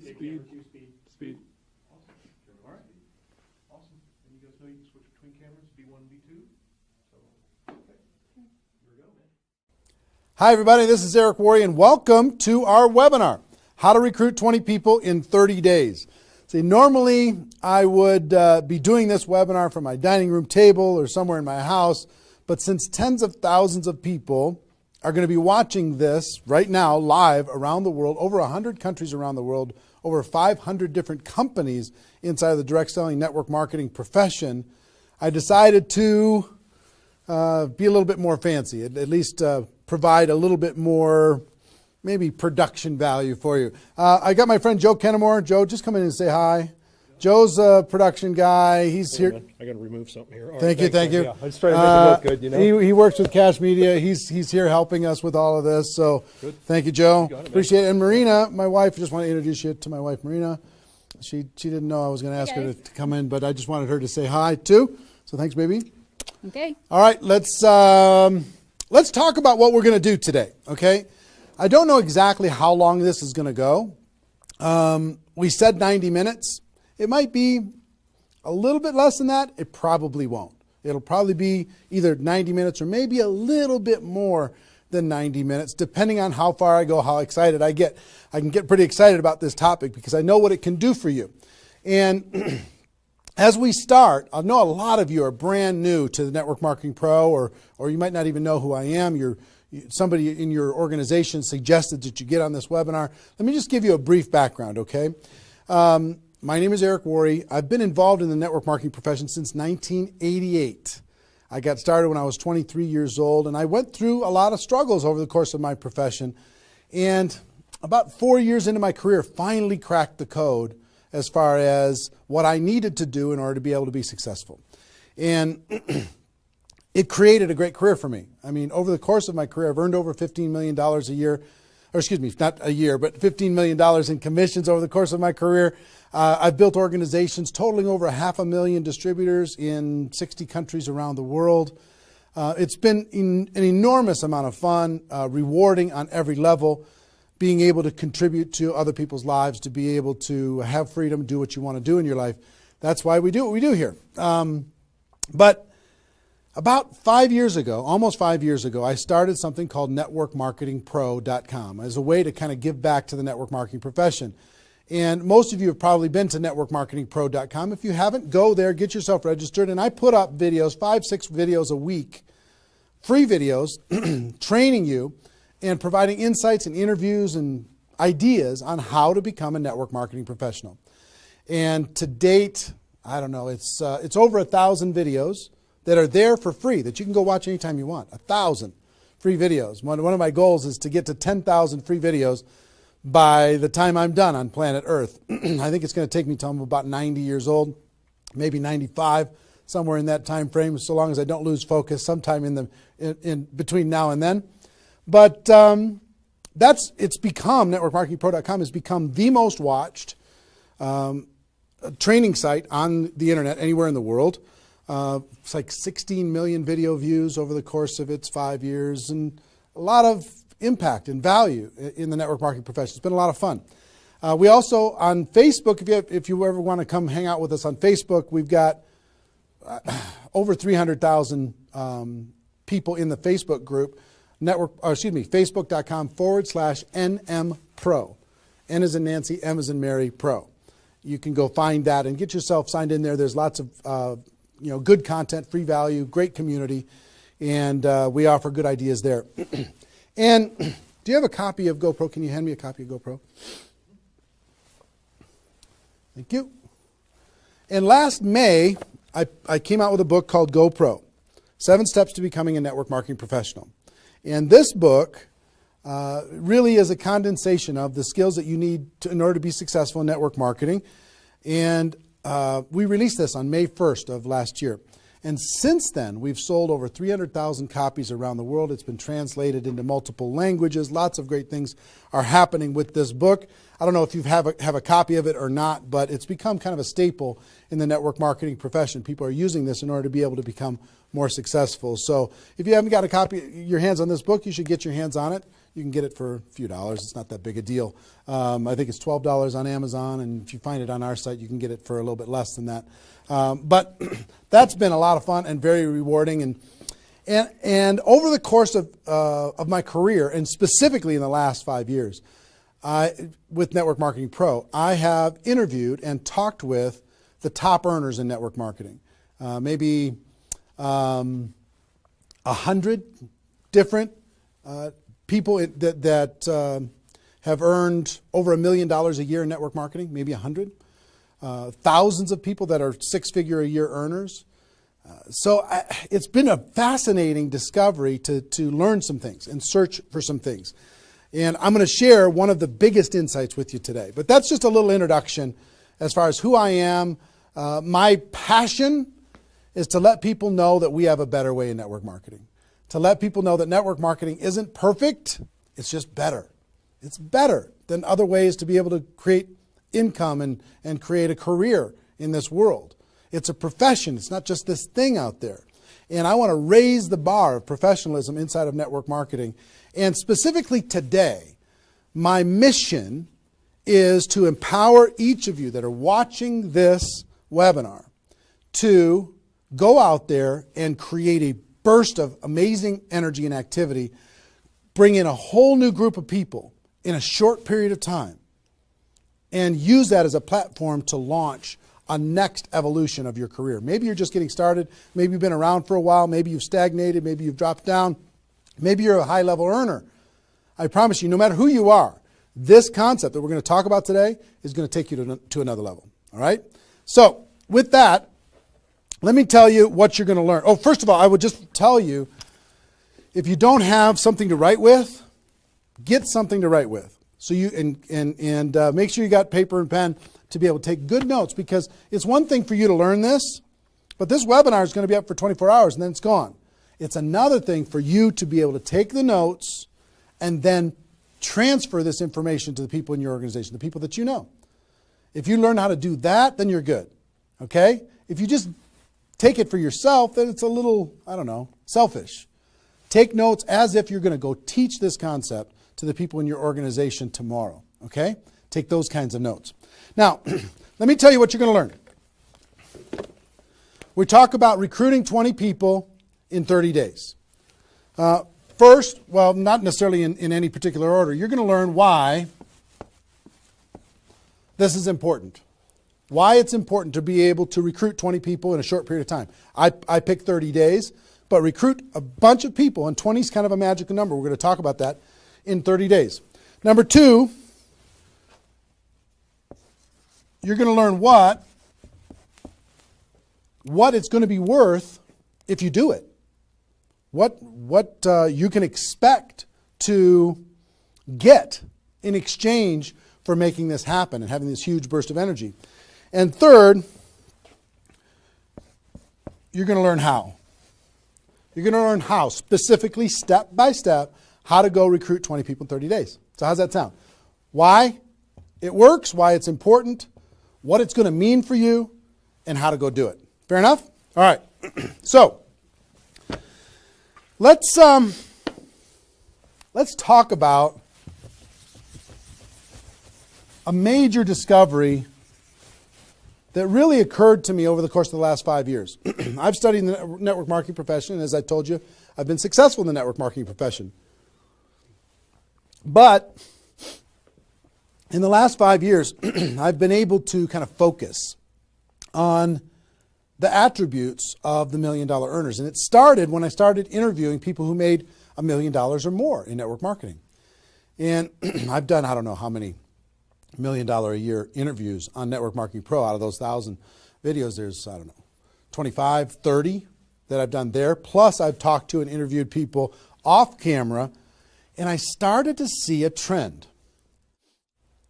Speed. Speed. Awesome. All right. Awesome. And you guys know you can switch between cameras, B1 and B2. So, okay. Here we go, man. Hi, everybody. This is Eric Worre, and welcome to our webinar, How to Recruit 20 People in 30 Days. See, normally I would be doing this webinar from my dining room table or somewhere in my house, but since tens of thousands of people are going to be watching this right now live around the world, over 100 countries around the world, over 500 different companies inside of the direct selling network marketing profession, I decided to be a little bit more fancy, at least provide a little bit more maybe production value for you. I got my friend Joe Kennemore. Joe, just come in and say hi. Joe's a production guy. He's here. I got to remove something here. All Thank right, you, thank you. Yeah, I just try to make it look good, you know. He works with Cash Media. He's here helping us with all of this. So Good. Thank you, Joe. You got it, Appreciate it. And Marina, my wife, just want to introduce you to my wife, Marina. She didn't know I was going to ask her to come in, but I just wanted her to say hi too. So thanks, baby. Okay. All right, let's talk about what we're going to do today. Okay, I don't know exactly how long this is going to go. We said 90 minutes. It might be a little bit less than that. It probably won't. It'll probably be either 90 minutes or maybe a little bit more than 90 minutes, depending on how far I go, how excited I get. I can get pretty excited about this topic because I know what it can do for you. And as we start, I know a lot of you are brand new to the Network Marketing Pro, or you might not even know who I am. Somebody in your organization suggested that you get on this webinar. Let me just give you a brief background, okay? My name is Eric Worre. I've been involved in the network marketing profession since 1988. I got started when I was 23 years old, and I went through a lot of struggles over the course of my profession. And about 4 years into my career, finally cracked the code as far as what I needed to do in order to be able to be successful. And it created a great career for me. I mean, over the course of my career, I've earned over $15 million a year, or excuse me, not a year, but $15 million in commissions over the course of my career. I've built organizations totaling over 500,000 distributors in 60 countries around the world. It's been an enormous amount of fun, rewarding on every level, being able to contribute to other people's lives, to be able to have freedom, do what you want to do in your life. That's why we do what we do here. But about 5 years ago, almost 5 years ago, I started something called networkmarketingpro.com as a way to kind of give back to the network marketing profession. And most of you have probably been to networkmarketingpro.com. If you haven't, go there, get yourself registered. And I put up videos, 5-6 videos a week, free videos, training you and providing insights and interviews and ideas on how to become a network marketing professional. And to date, I don't know, it's over 1,000 videos that are there for free that you can go watch anytime you want. 1,000 free videos. One of my goals is to get to 10,000 free videos by the time I'm done on planet Earth. I think it's going to take me till I'm about 90 years old, maybe 95, somewhere in that time frame, so long as I don't lose focus sometime in between now and then. But it's become, networkmarketingpro.com has become the most watched training site on the internet anywhere in the world. It's like 16 million video views over the course of its 5 years, and a lot of impact and value in the network marketing profession. It's been a lot of fun. We also, on Facebook, if you ever want to come hang out with us on Facebook, we've got over 300,000 people in the Facebook group. Facebook.com/NM-Pro. N as in Nancy, M as in Mary, Pro. You can go find that and get yourself signed in there. There's lots of good content, free value, great community, and we offer good ideas there. And do you have a copy of GoPro? Can you hand me a copy of GoPro? Thank you. And last May, I came out with a book called GoPro, 7 Steps to Becoming a Network Marketing Professional. And this book really is a condensation of the skills that you need in order to be successful in network marketing. And we released this on May 1st of last year. And since then, we've sold over 300,000 copies around the world. It's been translated into multiple languages. Lots of great things are happening with this book. I don't know if you have a copy of it or not, but it's become kind of a staple in the network marketing profession. People are using this in order to be able to become more successful. So if you haven't got a copy, your hands on this book, you should get your hands on it. You can get it for a few dollars. It's not that big a deal. I think it's $12 on Amazon, and if you find it on our site, you can get it for a little bit less than that. But that's been a lot of fun and very rewarding. And over the course of my career, and specifically in the last 5 years, with Network Marketing Pro, I have interviewed and talked with the top earners in network marketing. Maybe 100 different people that have earned over $1 million a year in network marketing, maybe 100. Thousands of people that are six-figure a year earners. So it's been a fascinating discovery to learn some things and search for some things. And I'm going to share one of the biggest insights with you today. But that's just a little introduction as far as who I am. My passion is to let people know that we have a better way in network marketing. To let people know that network marketing isn't perfect, it's just better. It's better than other ways to be able to create income and create a career in this world. It's a profession. It's not just this thing out there. And I want to raise the bar of professionalism inside of network marketing. And specifically today, my mission is to empower each of you that are watching this webinar to go out there and create a burst of amazing energy and activity, bring in a whole new group of people in a short period of time, and use that as a platform to launch a next evolution of your career. Maybe you're just getting started. Maybe you've been around for a while. Maybe you've stagnated. Maybe you've dropped down. Maybe you're a high-level earner. I promise you, no matter who you are, this concept that we're going to talk about today is going to take you to another level. All right? So with that, let me tell you what you're going to learn. Oh, first of all, I would just tell you, if you don't have something to write with, get something to write with. So you and make sure you got paper and pen to be able to take good notes, because it's one thing for you to learn this, but this webinar is going to be up for 24 hours and then it's gone. It's another thing for you to be able to take the notes and then transfer this information to the people in your organization, the people that you know. If you learn how to do that, then you're good. Okay? If you just take it for yourself, then it's a little, I don't know, selfish. Take notes as if you're going to go teach this concept to the people in your organization tomorrow. Okay? Take those kinds of notes. Now, let me tell you what you're going to learn. We talk about recruiting 20 people in 30 days. First, well, not necessarily in any particular order, you're going to learn why this is important. Why it's important to be able to recruit 20 people in a short period of time. I picked 30 days, but recruit a bunch of people, and 20 is kind of a magical number. We're going to talk about that in 30 days. Number two, you're going to learn what it's going to be worth if you do it. What you can expect to get in exchange for making this happen and having this huge burst of energy. And third, you're going to learn how. You're going to learn how, specifically, step by step, how to go recruit 20 people in 30 days. So how's that sound? Why it works, why it's important, what it's going to mean for you, and how to go do it. Fair enough? All right. So let's talk about a major discovery that really occurred to me over the course of the last 5 years. I've studied the network marketing profession, and as I told you, I've been successful in the network marketing profession. But in the last 5 years, I've been able to kind of focus on the attributes of the $1 million earners. And it started when I started interviewing people who made $1 million or more in network marketing. And I've done, I don't know how many $1 million a year interviews on Network Marketing Pro. Out of those 1,000 videos, there's, I don't know, 25, 30 that I've done there. Plus, I've talked to and interviewed people off camera, and I started to see a trend.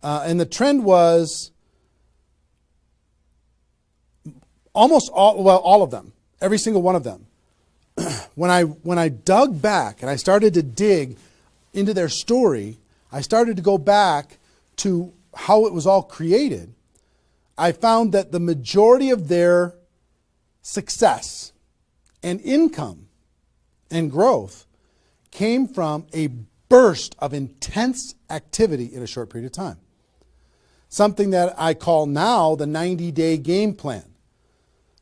And the trend was almost all of them, every single one of them. When I dug back and I started to dig into their story, I started to go back to how it was all created. I found that the majority of their success and income and growth came from a burst of intense activity in a short period of time. Something that I call now the 90-day game plan.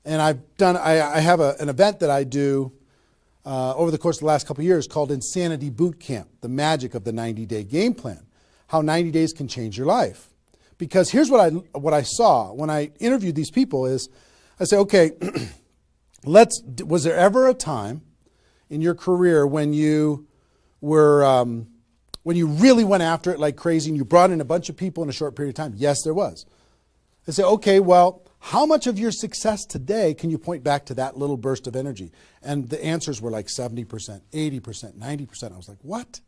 And I have an event that I do over the course of the last couple of years called Insanity Boot Camp, the magic of the 90-day game plan, how 90 days can change your life. Because here's what I saw when I interviewed these people is, I say, okay, was there ever a time in your career when you were, when you really went after it like crazy and you brought in a bunch of people in a short period of time? Yes, there was. I say, okay, well, how much of your success today can you point back to that little burst of energy? And the answers were like 70%, 80%, 90%. I was like, what?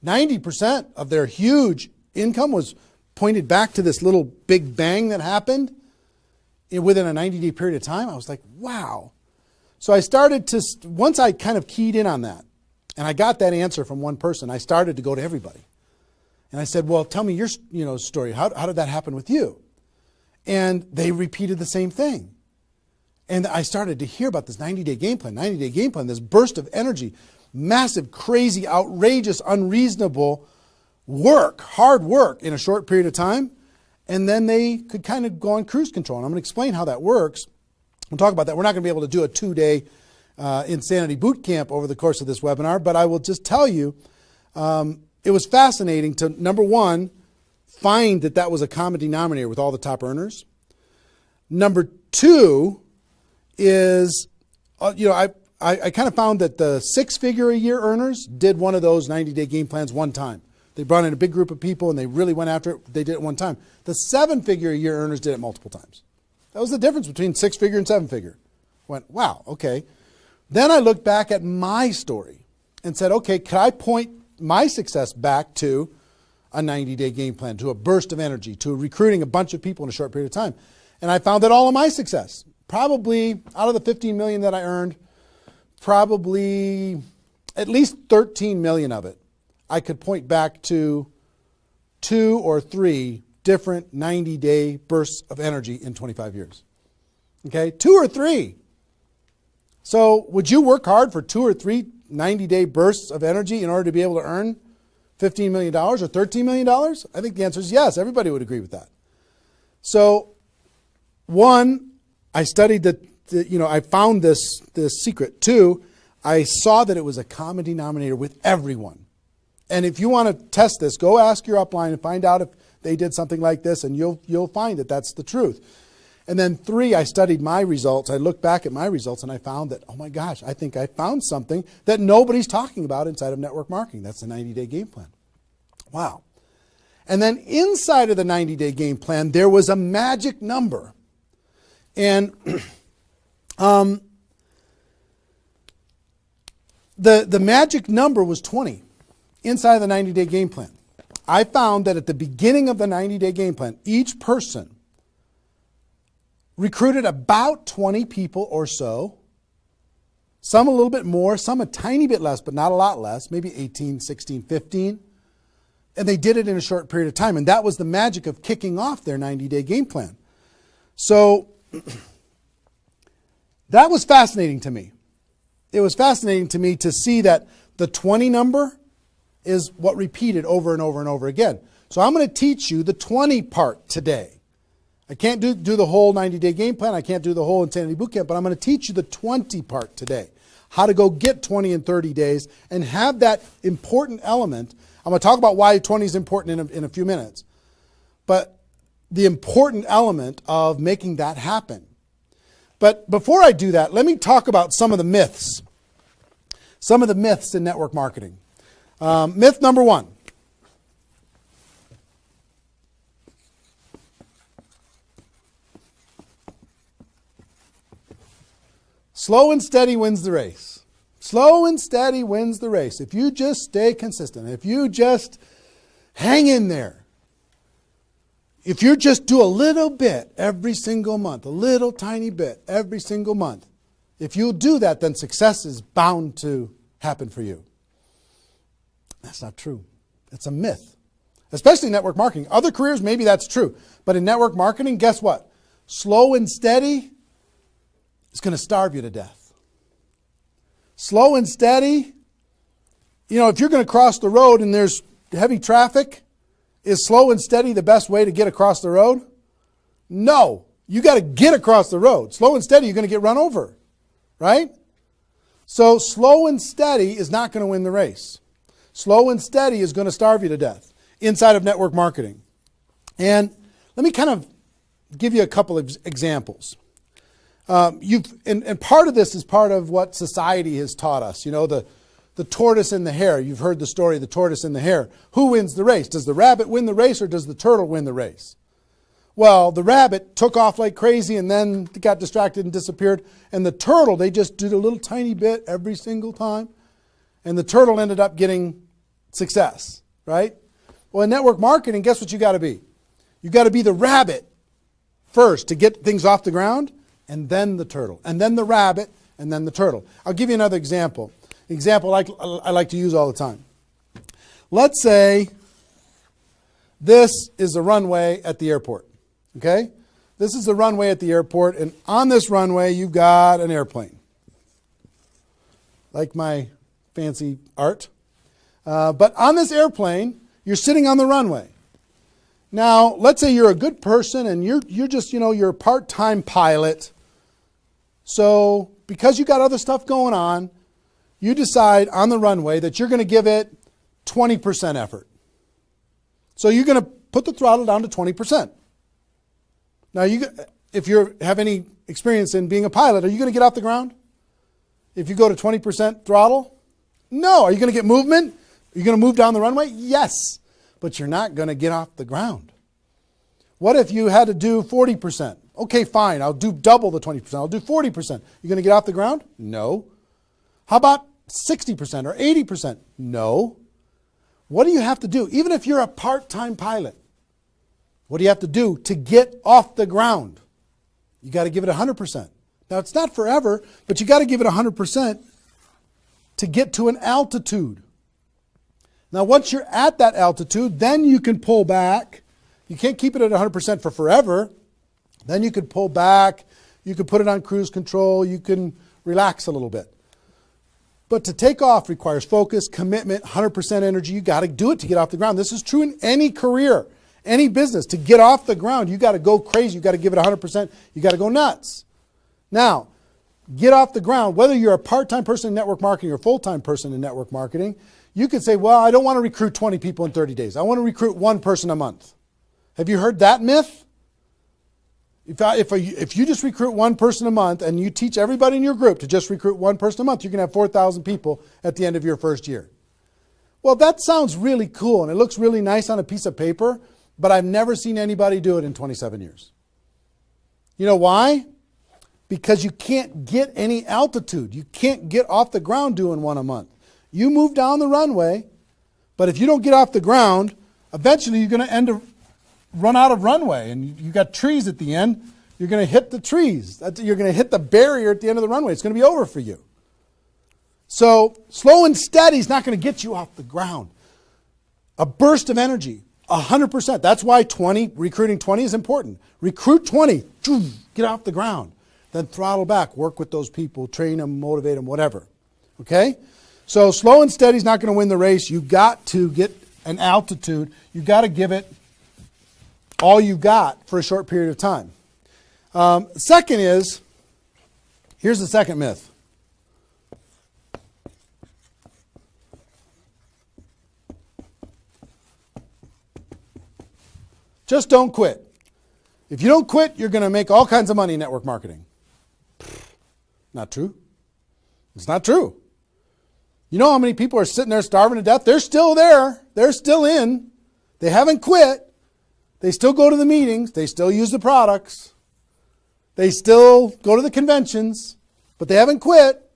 90% of their huge income was pointed back to this little big bang that happened within a 90-day period of time. I was like, wow. So I started to, once I kind of keyed in on that, and I got that answer from one person, I started to go to everybody. And I said, well, tell me your story. How did that happen with you? And they repeated the same thing. And I started to hear about this 90-day game plan, this burst of energy, massive, crazy, outrageous, unreasonable work, hard work in a short period of time. And then they could kind of go on cruise control. And I'm going to explain how that works. We'll talk about that. We're not going to be able to do a 2-day Insanity Boot Camp over the course of this webinar, but I will just tell you, it was fascinating to, number one, find that was a common denominator with all the top earners. Number two is, I kind of found that the 6-figure-a-year earners did one of those 90-day game plans one time. They brought in a big group of people and they really went after it. They did it one time. The 7-figure-a-year earners did it multiple times. That was the difference between 6-figure and 7-figure. Went, wow, okay. Then I looked back at my story and said, okay, could I point my success back to a 90-day game plan, to a burst of energy, to recruiting a bunch of people in a short period of time? And I found that all of my success, probably out of the 15 million that I earned, probably at least 13 million of it, I could point back to 2 or 3 different 90-day bursts of energy in 25 years. Okay, 2 or 3. So would you work hard for 2 or 3 90-day bursts of energy in order to be able to earn $15 million or $13 million? I think the answer is yes. Everybody would agree with that. So, one, I studied I found this secret. 2, I saw that it was a common denominator with everyone. And if you want to test this, go ask your upline and find out if they did something like this, and you'll find that that's the truth. And then 3, I studied my results. I looked back at my results and I found that, oh my gosh, I think I found something that nobody's talking about inside of network marketing. That's the 90-day game plan. Wow. And then inside of the 90-day game plan, there was a magic number. And the magic number was 20 inside of the 90-day game plan. I found that at the beginning of the 90-day game plan, each person recruited about 20 people or so, some a little bit more, some a tiny bit less, but not a lot less, maybe 18, 16, 15. And they did it in a short period of time. And that was the magic of kicking off their 90-day game plan. So that was fascinating to me. It was fascinating to me to see that the 20 number is what repeated over and over and over again. So I'm going to teach you the 20 part today. I can't do the whole 90-day game plan. I can't do the whole Insanity Bootcamp, but I'm going to teach you the 20 part today. How to go get 20 in 30 days and have that important element. I'm going to talk about why 20 is important in a few minutes. But the important element of making that happen. But before I do that, let me talk about some of the myths. Some of the myths in network marketing. Myth number 1. Slow and steady wins the race. Slow and steady wins the race. If you just stay consistent, if you just hang in there, if you just do a little bit every single month, a little tiny bit every single month, if you'll do that, then success is bound to happen for you. That's not true. It's a myth, especially in network marketing. Other careers, maybe that's true. But in network marketing, guess what? Slow and steady is going to starve you to death. Slow and steady if you're going to cross the road and there's heavy traffic, is slow and steady the best way to get across the road? No. You got to get across the road. Slow and steady, you're going to get run over, right? So slow and steady is not going to win the race. Slow and steady is going to starve you to death inside of network marketing. And let me kind of give you a couple of examples. And part of this is part of what society has taught us. The tortoise and the hare. You've heard the story of the tortoise and the hare. Who wins the race? Does the rabbit win the race or does the turtle win the race? Well, the rabbit took off like crazy and then got distracted and disappeared. And the turtle, they just did a little tiny bit every single time. And the turtle ended up getting success, right? Well, in network marketing, guess what you got to be? You got to be the rabbit first to get things off the ground, and then the turtle, and then the rabbit, and then the turtle. I'll give you another example. Example I like to use all the time. Let's say this is a runway at the airport. Okay? This is the runway at the airport, and on this runway you've got an airplane. Like my fancy art. But on this airplane, you're sitting on the runway. Now, let's say you're a good person and you're just, you're a part-time pilot. So, because you got other stuff going on, you decide on the runway that you're going to give it 20% effort. So you're going to put the throttle down to 20%. Now, if you have any experience in being a pilot, are you going to get off the ground? If you go to 20% throttle? No. Are you going to get movement? Are you going to move down the runway? Yes. But you're not going to get off the ground. What if you had to do 40%? Okay, fine. I'll do double the 20%. I'll do 40%. You going to get off the ground? No. How about 60% or 80%? No. What do you have to do? Even if you're a part-time pilot, what do you have to do to get off the ground? You got to give it 100%. Now, it's not forever, but you got to give it 100% to get to an altitude. Now, once you're at that altitude, then you can pull back. You can't keep it at 100% for forever. Then you can pull back. You can put it on cruise control. You can relax a little bit. But to take off requires focus, commitment, 100% energy. You got to do it to get off the ground. This is true in any career, any business. To get off the ground, you got to go crazy. You got to give it 100%. You got to go nuts. Now, get off the ground. Whether you're a part-time person in network marketing or a full-time person in network marketing, you could say, well, I don't want to recruit 20 people in 30 days. I want to recruit one person a month. Have you heard that myth? If you just recruit one person a month and you teach everybody in your group to just recruit one person a month, you're going to have 4,000 people at the end of your first year. Well, that sounds really cool and it looks really nice on a piece of paper, but I've never seen anybody do it in 27 years. You know why? Because you can't get any altitude. You can't get off the ground doing one a month. You move down the runway, but if you don't get off the ground, eventually you're going to run out of runway, and you got trees at the end. You're going to hit the trees. You're going to hit the barrier at the end of the runway. It's going to be over for you. So slow and steady is not going to get you off the ground. A burst of energy, 100%. That's why recruiting 20 is important. Recruit 20, get off the ground. Then throttle back, work with those people, train them, motivate them, whatever. Okay? So slow and steady is not going to win the race. You've got to get an altitude. You've got to give it all you've got for a short period of time. Second is, here's the second myth. Just don't quit. If you don't quit, you're going to make all kinds of money in network marketing. Not true. It's not true. You know how many people are sitting there starving to death? They're still there. They're still in. They haven't quit. They still go to the meetings. They still use the products. They still go to the conventions, but they haven't quit.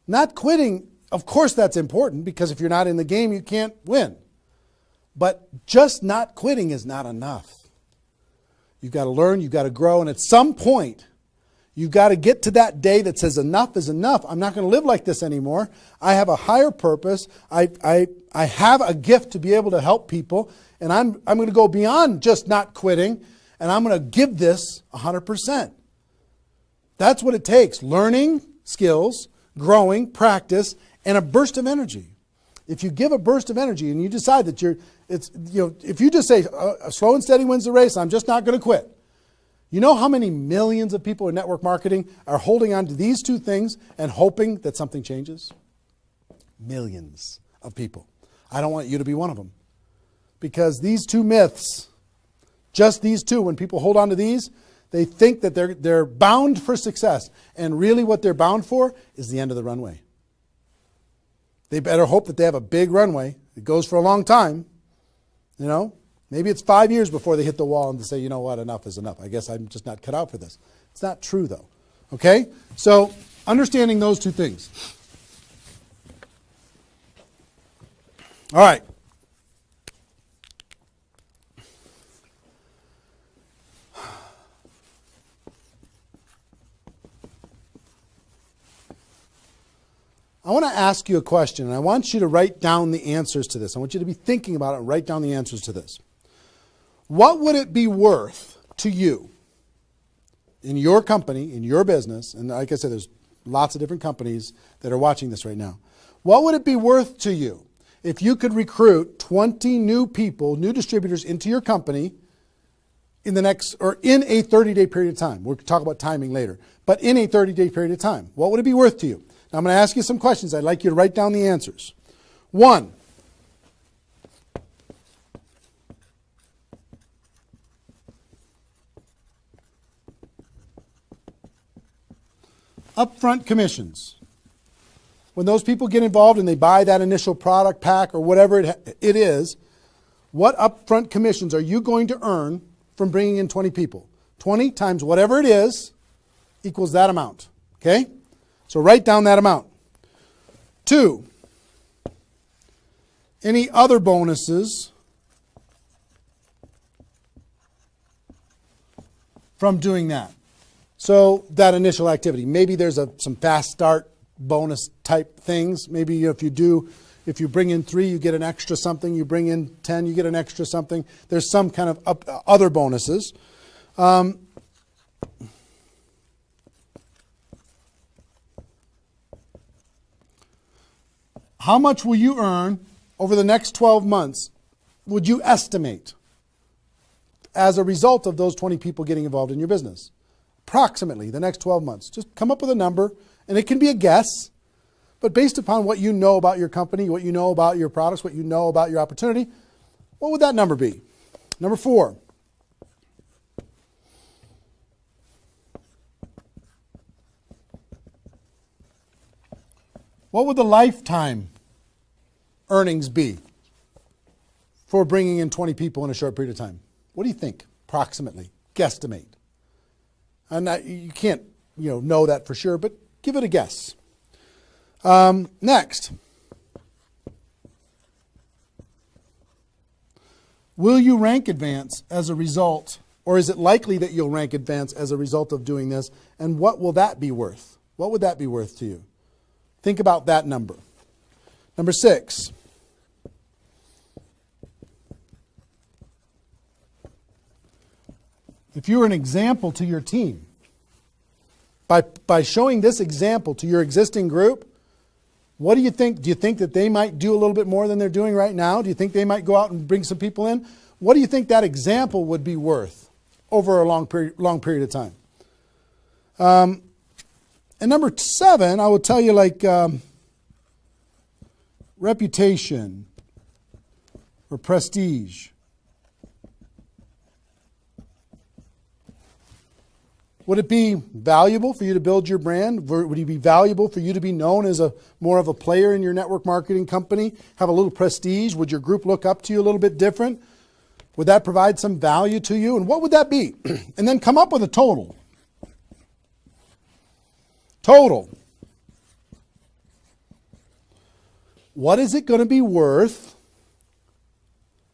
Not quitting, of course that's important, because if you're not in the game, you can't win. But just not quitting is not enough. You've got to learn, you've got to grow, and at some point, you've got to get to that day that says enough is enough. I'm not going to live like this anymore. I have a higher purpose. I have a gift to be able to help people, and I'm going to go beyond just not quitting, and I'm going to give this 100%. That's what it takes. Learning skills, growing, practice, and a burst of energy. If you give a burst of energy and you decide that if you just say, slow and steady wins the race, I'm just not going to quit. You know how many millions of people in network marketing are holding on to these two things and hoping that something changes? Millions of people. I don't want you to be one of them. Because these two myths, just these two, when people hold on to these, they think that they're bound for success. And really what they're bound for is the end of the runway. They better hope that they have a big runway. It goes for a long time. You know, maybe it's 5 years before they hit the wall and they say, you know what, enough is enough. I guess I'm just not cut out for this. It's not true though. Okay? So understanding those two things. All right. I want to ask you a question, and I want you to write down the answers to this. I want you to be thinking about it and write down the answers to this. What would it be worth to you in your company, in your business, and like I said, there's lots of different companies that are watching this right now. What would it be worth to you if you could recruit 20 new people, new distributors into your company in a 30-day period of time? We'll talk about timing later, but in a 30-day period of time. What would it be worth to you? Now, I'm going to ask you some questions. I'd like you to write down the answers. 1, upfront commissions. When those people get involved and they buy that initial product pack or whatever it is, what upfront commissions are you going to earn from bringing in 20 people? 20 times whatever it is equals that amount. Okay? So write down that amount. 2, any other bonuses from doing that? So that initial activity. Maybe there's some fast start bonus type things. Maybe if you bring in 3, you get an extra something. You bring in 10, you get an extra something. There's some kind of other bonuses. How much will you earn over the next 12 months, would you estimate, as a result of those 20 people getting involved in your business? Approximately the next 12 months. Just come up with a number, and it can be a guess, but based upon what you know about your company, what you know about your products, what you know about your opportunity, what would that number be? Number 4. What would the lifetime earnings be for bringing in 20 people in a short period of time? What do you think, approximately? Guesstimate. And you can't know that for sure, but give it a guess. Next. Will you rank advance as a result, or is it likely that you'll rank advance as a result of doing this? And what will that be worth? What would that be worth to you? Think about that number. Number 6. If you were an example to your team, by showing this example to your existing group, what do you think? Do you think that they might do a little bit more than they're doing right now? Do you think they might go out and bring some people in? What do you think that example would be worth over a long period of time? And number 7, I will tell you, like reputation or prestige. Would it be valuable for you to build your brand? Would it be valuable for you to be known as more of a player in your network marketing company? Have a little prestige? Would your group look up to you a little bit different? Would that provide some value to you? And what would that be? And then come up with a total. Total. What is it going to be worth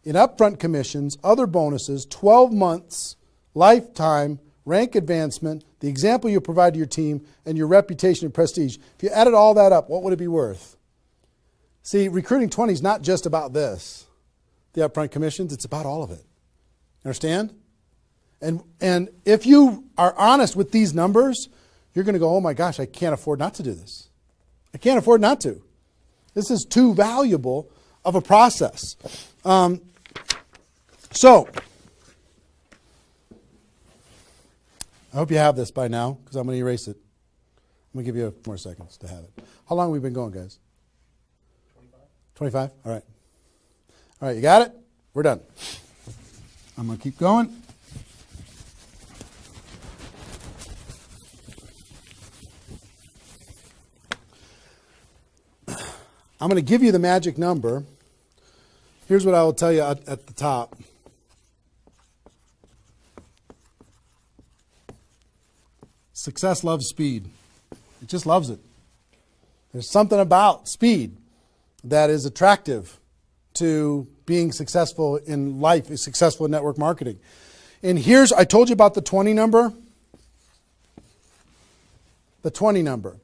in upfront commissions, other bonuses, 12 months, lifetime, rank advancement, the example you provide to your team, and your reputation and prestige? If you added all that up, what would it be worth? See, recruiting 20 is not just about this, the upfront commissions. It's about all of it. Understand? And if you are honest with these numbers, you're going to go, oh my gosh, I can't afford not to do this. I can't afford not to. This is too valuable of a process. So, I hope you have this by now, because I'm going to erase it. I'm going to give you a few more seconds to have it. How long have we been going, guys? 25? All right. All right, you got it? We're done. I'm going to keep going. I'm going to give you the magic number. Here's what I will tell you at the top. Success loves speed. It just loves it. There's something about speed that is attractive to being successful in life, successful in network marketing. And here's, I told you about the 20 number. The 20 number.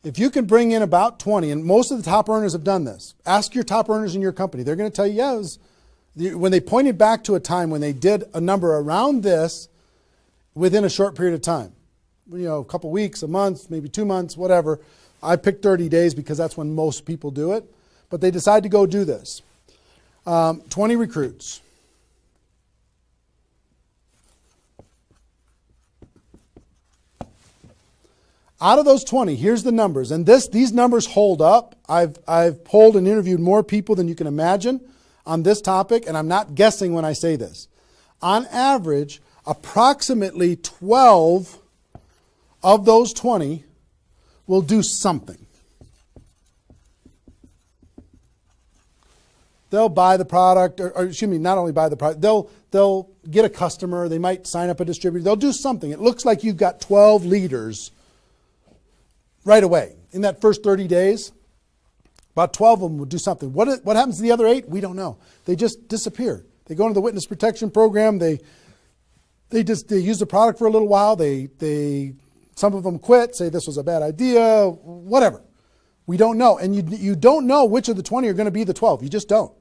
If you can bring in about 20, and most of the top earners have done this. Ask your top earners in your company. They're going to tell you, yes. When they pointed back to a time when they did a number around this within a short period of time. A couple weeks, a month, maybe 2 months, whatever. I picked 30 days because that's when most people do it. But they decide to go do this. 20 recruits. Out of those 20, here's the numbers. And these numbers hold up. I've polled and interviewed more people than you can imagine on this topic, and I'm not guessing when I say this. On average, approximately 12 of those 20 will do something. They'll buy the product, or excuse me, not only buy the product, they'll get a customer, they might sign up a distributor, they'll do something. It looks like you've got 12 leaders right away. In that first 30 days, about 12 of them will do something. What happens to the other 8? We don't know. They just disappear. They go into the witness protection program, they use the product for a little while, some of them quit, say this was a bad idea, whatever. We don't know. And you don't know which of the 20 are going to be the 12. You just don't.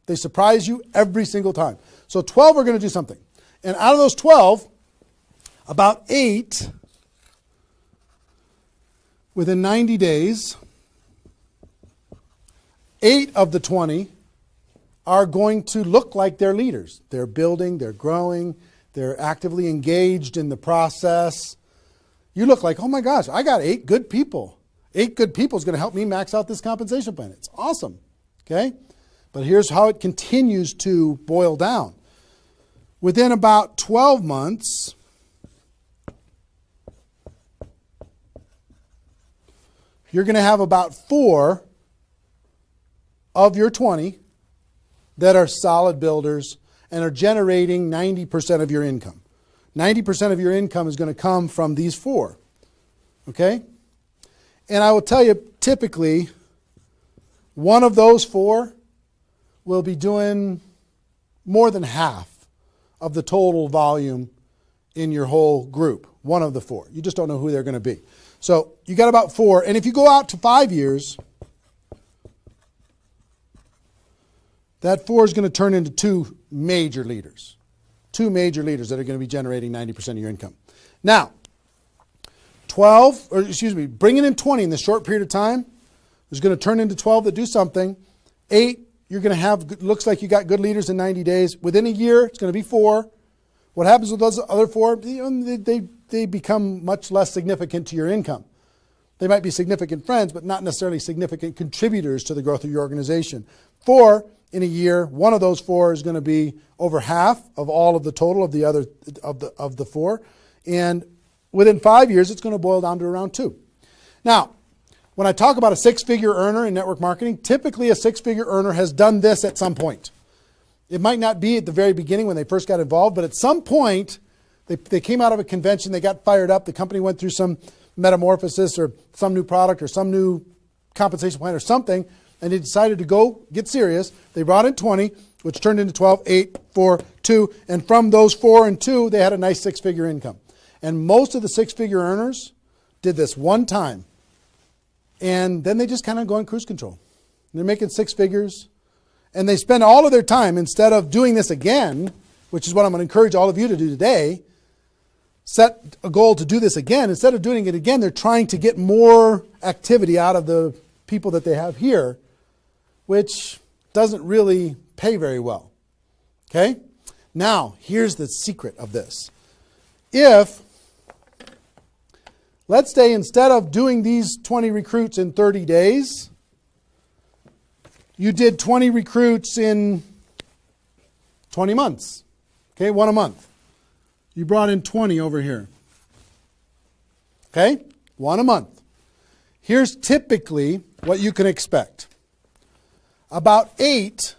They surprise you every single time. So 12 are going to do something. And out of those 12, about 8, within 90 days, 8 of the 20 are going to look like they're leaders. They're building, they're growing, they're actively engaged in the process. You look like, oh my gosh, I got 8 good people. 8 good people is going to help me max out this compensation plan. It's awesome. Okay? But here's how it continues to boil down. Within about 12 months, you're going to have about 4 of your 20 that are solid builders and are generating 90% of your income. 90% of your income is going to come from these 4. Okay? And I will tell you, typically, one of those 4 will be doing more than half of the total volume in your whole group. One of the 4. You just don't know who they're going to be. So you got about 4. And if you go out to 5 years, that 4 is going to turn into 2 major leaders. 2 major leaders that are going to be generating 90% of your income. Now, bringing in 20 in this short period of time is going to turn into 12 that do something. 8, you're going to have, looks like you got good leaders in 90 days. Within a year, it's going to be 4. What happens with those other 4? They become much less significant to your income. They might be significant friends, but not necessarily significant contributors to the growth of your organization. 4 in a year, one of those 4 is going to be over half of all of the total of the other of the 4. And within 5 years, it's going to boil down to around 2. Now, when I talk about a 6-figure earner in network marketing, typically a 6-figure earner has done this at some point. It might not be at the very beginning when they first got involved, but at some point, they came out of a convention, they got fired up, the company went through some metamorphosis or some new product or some new compensation plan or something, and they decided to go get serious. They brought in 20, which turned into 12, 8, 4, 2, and from those 4 and 2, they had a nice 6-figure income. And most of the 6-figure earners did this one time. And then they just kind of go in cruise control. They're making 6 figures. And they spend all of their time, instead of doing this again, which is what I'm going to encourage all of you to do today, set a goal to do this again. Instead of doing it again, they're trying to get more activity out of the people that they have here which doesn't really pay very well. Okay? Now, here's the secret of this. If, let's say instead of doing these 20 recruits in 30 days, you did 20 recruits in 20 months. Okay, one a month. You brought in 20 over here. Okay, one a month. Here's typically what you can expect. About 8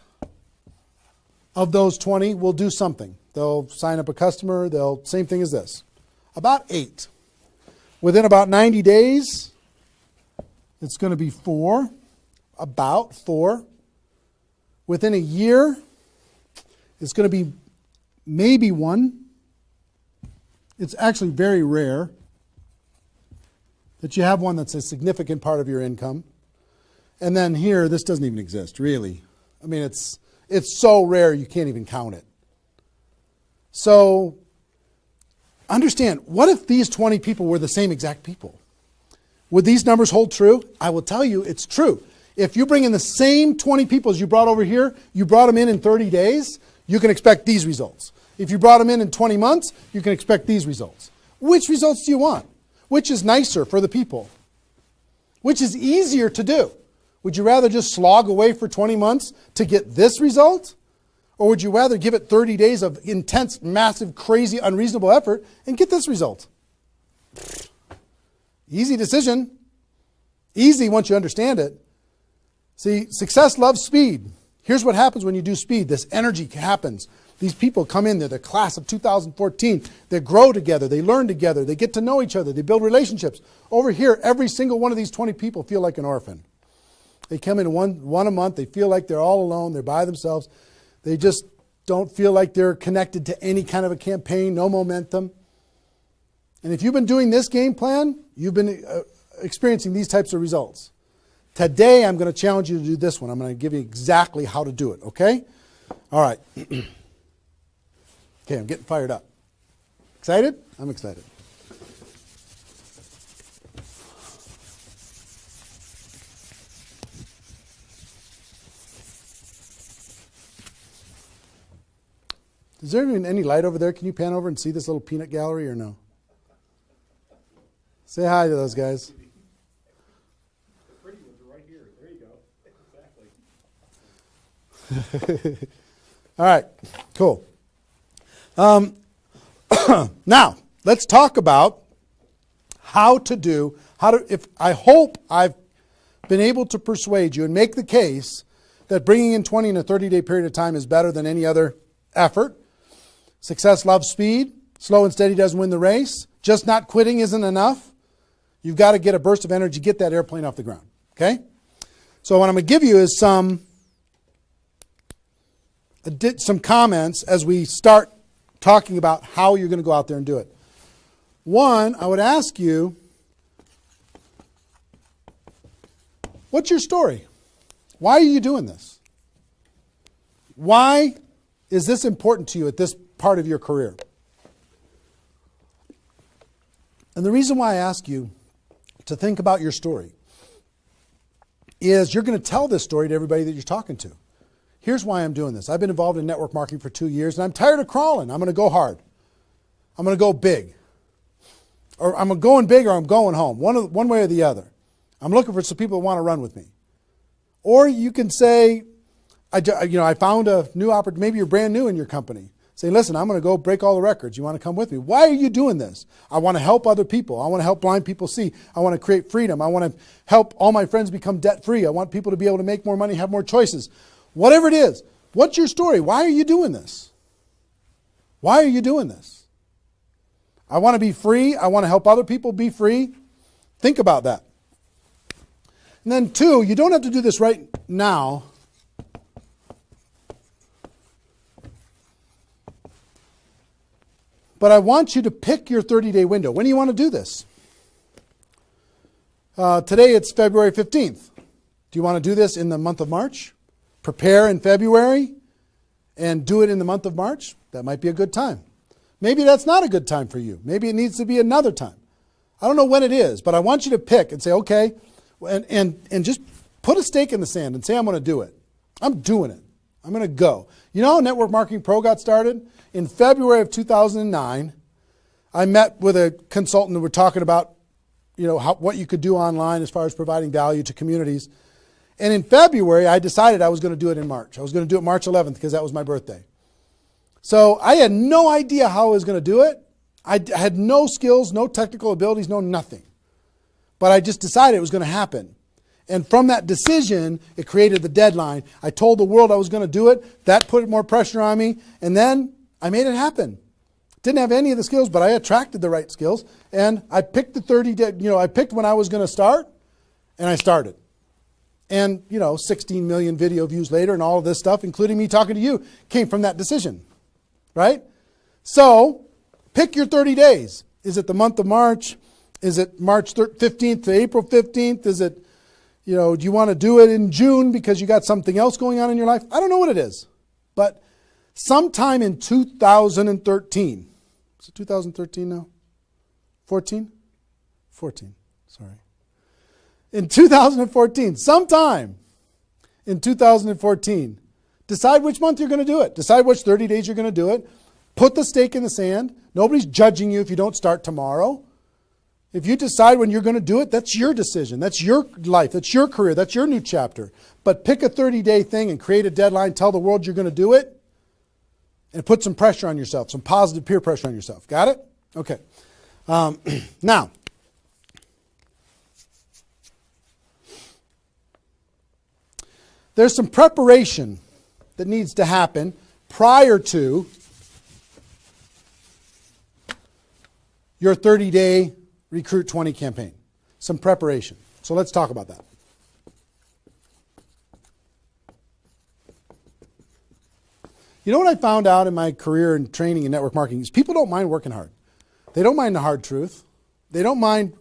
of those 20 will do something. They'll sign up a customer. Same thing as this. About 8. Within about 90 days, it's going to be 4. About 4. Within a year, it's going to be maybe 1. It's actually very rare that you have one that's a significant part of your income. And then here, this doesn't even exist, really. I mean, it's so rare you can't even count it. So understand, what if these 20 people were the same exact people? Would these numbers hold true? I will tell you it's true. If you bring in the same 20 people as you brought over here, you brought them in 30 days, you can expect these results. If you brought them in 20 months, you can expect these results. Which results do you want? Which is nicer for the people? Which is easier to do? Would you rather just slog away for 20 months to get this result? Or would you rather give it 30 days of intense, massive, crazy, unreasonable effort and get this result? Easy decision. Easy once you understand it. See, success loves speed. Here's what happens when you do speed. This energy happens. These people come in, they're the class of 2014. They grow together, they learn together, they get to know each other, they build relationships. Over here, every single one of these 20 people feel like an orphan. They come in one a month, they feel like they're all alone, they're by themselves. They just don't feel like they're connected to any kind of a campaign, no momentum. And if you've been doing this game plan, you've been experiencing these types of results. Today, I'm going to challenge you to do this one. I'm going to give you exactly how to do it, okay? All right. Okay, I'm getting fired up. Excited? I'm excited. Is there even any light over there? Can you pan over and see this little peanut gallery or no? Say hi to those guys. The pretty ones are right here. There you go. Exactly. All right, cool. Now, let's talk about I hope I've been able to persuade you and make the case that bringing in 20 in a 30-day period of time is better than any other effort. Success loves speed. Slow and steady doesn't win the race. Just not quitting isn't enough. You've got to get a burst of energy, get that airplane off the ground. Okay? So what I'm going to give you is some comments as we start talking about how you're going to go out there and do it. One, I would ask you, what's your story? Why are you doing this? Why is this important to you at this part of your career? And the reason why I ask you to think about your story is you're going to tell this story to everybody that you're talking to. Here's why I'm doing this. I've been involved in network marketing for 2 years, and I'm tired of crawling. I'm going to go hard. I'm going to go big. Or I'm going big or I'm going home, one way or the other. I'm looking for some people that want to run with me. Or you can say, I found a new opportunity. Maybe you're brand new in your company. Say, listen, I'm going to go break all the records. You want to come with me? Why are you doing this? I want to help other people. I want to help blind people see. I want to create freedom. I want to help all my friends become debt-free. I want people to be able to make more money, have more choices. Whatever it is, what's your story? Why are you doing this? Why are you doing this? I want to be free. I want to help other people be free. Think about that. And then 2, you don't have to do this right now. But I want you to pick your 30-day window. When do you want to do this? Today it's February 15th. Do you want to do this in the month of March? Prepare in February and do it in the month of March? That might be a good time. Maybe that's not a good time for you. Maybe it needs to be another time. I don't know when it is, but I want you to pick and say, okay, and just put a stake in the sand and say, I'm going to do it. I'm doing it. I'm going to go. You know how Network Marketing Pro got started? In February of 2009, I met with a consultant and we're talking about, what you could do online as far as providing value to communities. And in February, I decided I was going to do it in March. I was going to do it March 11th because that was my birthday. So I had no idea how I was going to do it. I had no skills, no technical abilities, no nothing. But I just decided it was going to happen. And from that decision, it created the deadline. I told the world I was going to do it. That put more pressure on me. And then I made it happen. Didn't have any of the skills, but I attracted the right skills. And I picked the 30 day, I picked when I was going to start, and I started. And, 16 million video views later and all of this stuff, including me talking to you, came from that decision. Right? So, pick your 30 days. Is it the month of March? Is it March 15th to April 15th? Is it, do you want to do it in June because you got something else going on in your life? I don't know what it is. But sometime in 2013, is it 2013 now? 14? 14, sorry. In 2014, sometime in 2014, decide which month you're going to do it. Decide which 30 days you're going to do it. Put the stake in the sand. Nobody's judging you if you don't start tomorrow. If you decide when you're going to do it, that's your decision. That's your life. That's your career. That's your new chapter. But pick a 30-day thing and create a deadline. Tell the world you're going to do it. And put some pressure on yourself, some positive peer pressure on yourself. Got it? Okay. Now, there's some preparation that needs to happen prior to your 30-day Recruit 20 campaign. Some preparation. So let's talk about that. You know what I found out in my career and training in network marketing is people don't mind working hard. They don't mind the hard truth. They don't mind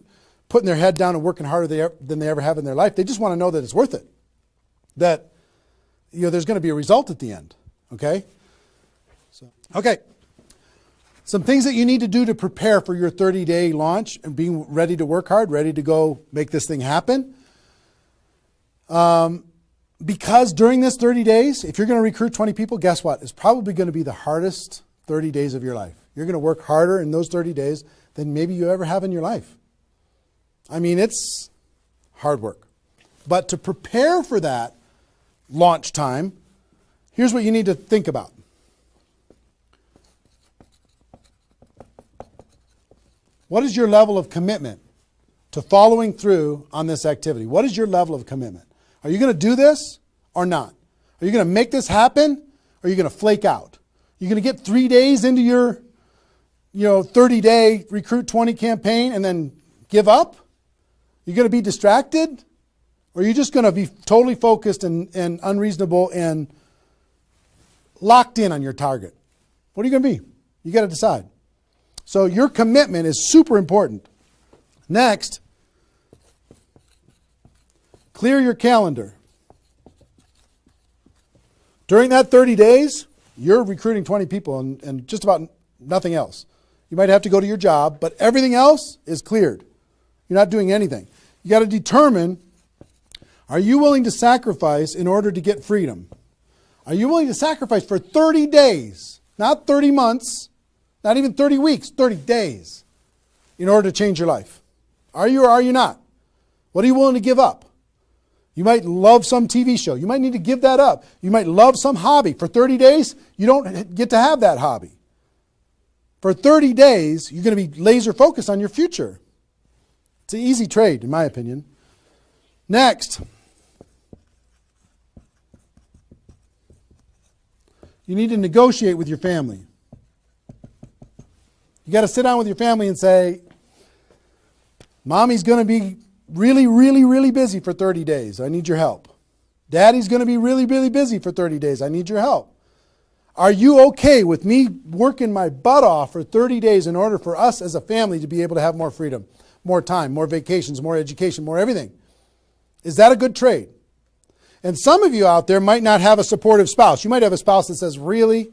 putting their head down and working harder than they ever have in their life. They just want to know that it's worth it. That there's going to be a result at the end. Okay? Okay. Some things that you need to do to prepare for your 30-day launch and being ready to work hard, ready to go make this thing happen. Because during this 30 days, if you're going to recruit 20 people, guess what? It's probably going to be the hardest 30 days of your life. You're going to work harder in those 30 days than maybe you ever have in your life. I mean, it's hard work. But to prepare for that launch time, here's what you need to think about. What is your level of commitment to following through on this activity? What is your level of commitment? Are you going to do this or not? Are you going to make this happen or are you going to flake out? You're going to get 3 days into your 30-day Recruit 20 campaign and then give up? You're going to be distracted? Or are you just going to be totally focused and unreasonable and locked in on your target? What are you going to be? You got to decide. So your commitment is super important. Next, clear your calendar. During that 30 days, you're recruiting 20 people and just about nothing else. You might have to go to your job, but everything else is cleared. You're not doing anything. You got to determine, are you willing to sacrifice in order to get freedom? Are you willing to sacrifice for 30 days, not 30 months, not even 30 weeks, 30 days, in order to change your life? Are you or are you not? What are you willing to give up? You might love some TV show. You might need to give that up. You might love some hobby. For 30 days, you don't get to have that hobby. For 30 days, you're going to be laser focused on your future. It's an easy trade, in my opinion. Next, you need to negotiate with your family. You got to sit down with your family and say, Mommy's going to be really, really, really busy for 30 days. I need your help. Daddy's going to be really, really busy for 30 days. I need your help. Are you okay with me working my butt off for 30 days in order for us as a family to be able to have more freedom, more time, more vacations, more education, more everything? Is that a good trade? And some of you out there might not have a supportive spouse. You might have a spouse that says, really,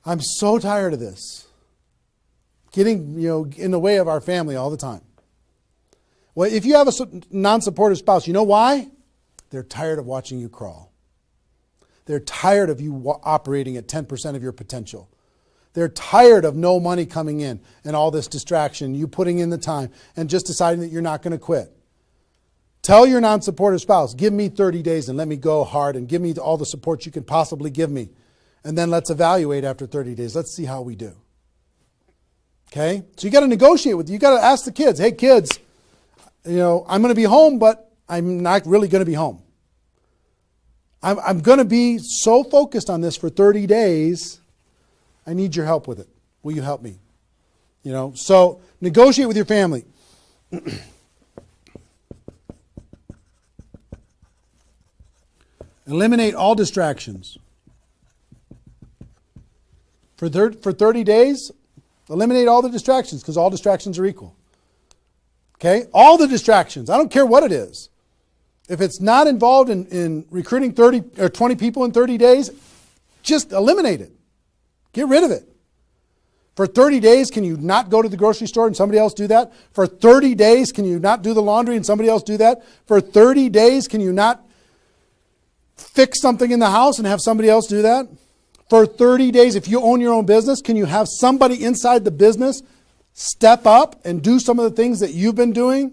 I'm so tired of this. Getting, in the way of our family all the time. Well, if you have a non-supportive spouse, you know why? They're tired of watching you crawl. They're tired of you operating at 10% of your potential. They're tired of no money coming in and all this distraction, you putting in the time and just deciding that you're not going to quit. Tell your non-supportive spouse, give me 30 days and let me go hard and give me all the support you can possibly give me. And then let's evaluate after 30 days. Let's see how we do. Okay? So you got to negotiate with you. You got to ask the kids, hey kids, I'm going to be home, but I'm not really going to be home. I'm going to be so focused on this for 30 days. I need your help with it. Will you help me? So negotiate with your family. Eliminate all distractions. For 30 days, eliminate all the distractions because all distractions are equal. Okay? All the distractions. I don't care what it is. If it's not involved in recruiting 30 or 20 people in 30 days, just eliminate it. Get rid of it. For 30 days, can you not go to the grocery store and somebody else do that? For 30 days, can you not do the laundry and somebody else do that? For 30 days, can you not fix something in the house and have somebody else do that? For 30 days, if you own your own business, can you have somebody inside the business step up and do some of the things that you've been doing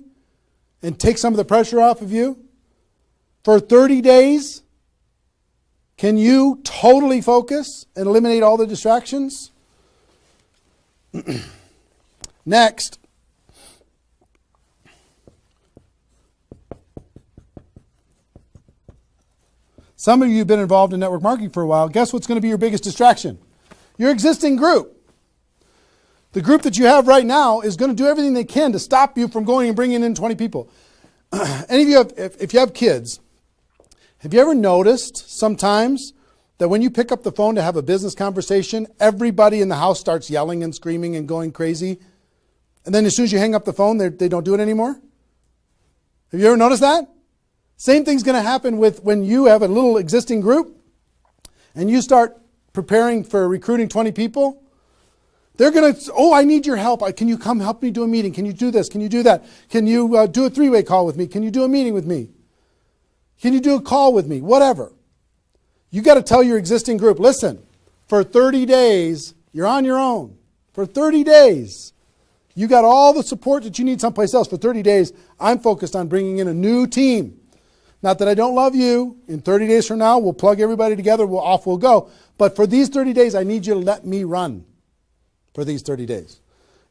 and take some of the pressure off of you? For 30 days, can you totally focus and eliminate all the distractions? Next. Some of you have been involved in network marketing for a while. Guess what's going to be your biggest distraction? Your existing group. The group that you have right now is going to do everything they can to stop you from going and bringing in 20 people. Any of you, if you have kids, have you ever noticed sometimes that when you pick up the phone to have a business conversation, everybody in the house starts yelling and screaming and going crazy? And then as soon as you hang up the phone, they don't do it anymore? Have you ever noticed that? Same thing's going to happen with when you have a little existing group and you start preparing for recruiting 20 people. They're going to, I need your help. Can you come help me do a meeting? Can you do this? Can you do that? Can you do a three-way call with me? Can you do a meeting with me? Can you do a call with me? Whatever. You got to tell your existing group, listen, for 30 days, you're on your own. For 30 days, you got all the support that you need someplace else. For 30 days, I'm focused on bringing in a new team. Not that I don't love you. In 30 days from now, we'll plug everybody together. We'll go. But for these 30 days, I need you to let me run for these 30 days.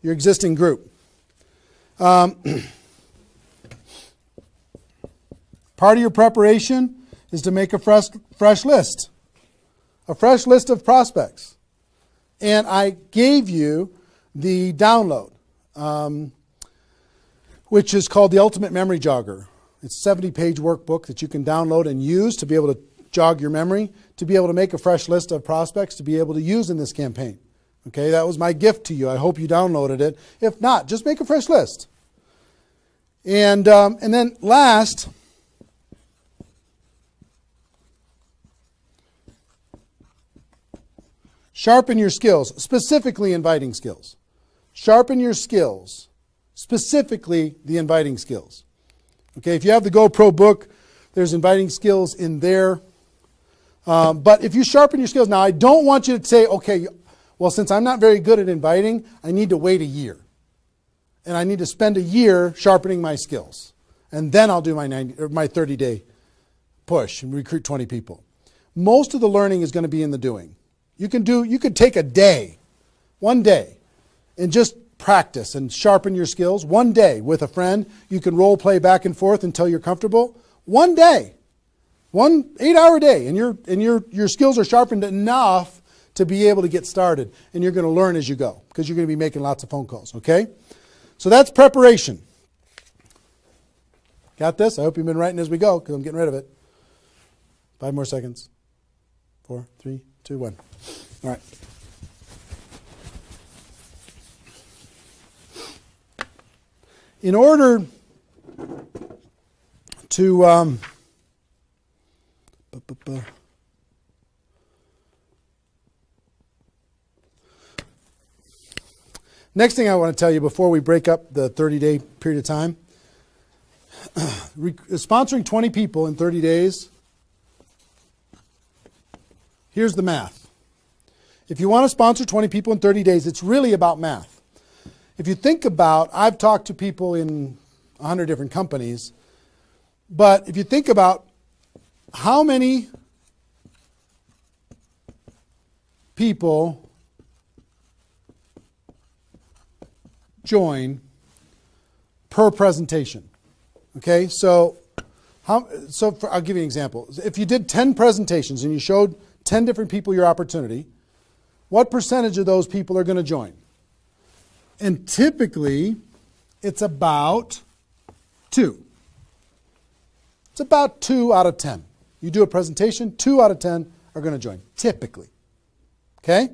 Your existing group. Part of your preparation is to make a fresh list. A fresh list of prospects. And I gave you the download, which is called the Ultimate Memory Jogger. It's a 70-page workbook that you can download and use to be able to jog your memory, to be able to make a fresh list of prospects to be able to use in this campaign. Okay, that was my gift to you. I hope you downloaded it. If not, just make a fresh list. And then last, sharpen your skills, specifically inviting skills. Sharpen your skills, specifically the inviting skills. Okay, if you have the GoPro book, there's inviting skills in there. But if you sharpen your skills, now I don't want you to say, okay, well, since I'm not very good at inviting, I need to wait a year. And I need to spend a year sharpening my skills. And then I'll do my 30-day push and recruit 20 people. Most of the learning is going to be in the doing. You could take a day, one day, and just practice and sharpen your skills. One day with a friend, you can role play back and forth until you're comfortable. One day, 1 8-hour day, and your skills are sharpened enough to be able to get started. And you're going to learn as you go because you're going to be making lots of phone calls. Okay, so that's preparation. Got this? I hope you've been writing as we go because I'm getting rid of it. 5 more seconds. 4, 3, 2, 1. All right. In order to next thing I want to tell you before we break up the 30-day period of time, sponsoring 20 people in 30 days here's the math. If you want to sponsor 20 people in 30 days, it's really about math. If you think about, I've talked to people in 100 different companies, but if you think about how many people join per presentation. Okay, so I'll give you an example. If you did 10 presentations and you showed 10 different people your opportunity, what percentage of those people are going to join? And typically, it's about 2. It's about 2 out of 10. You do a presentation, 2 out of 10 are going to join, typically. Okay?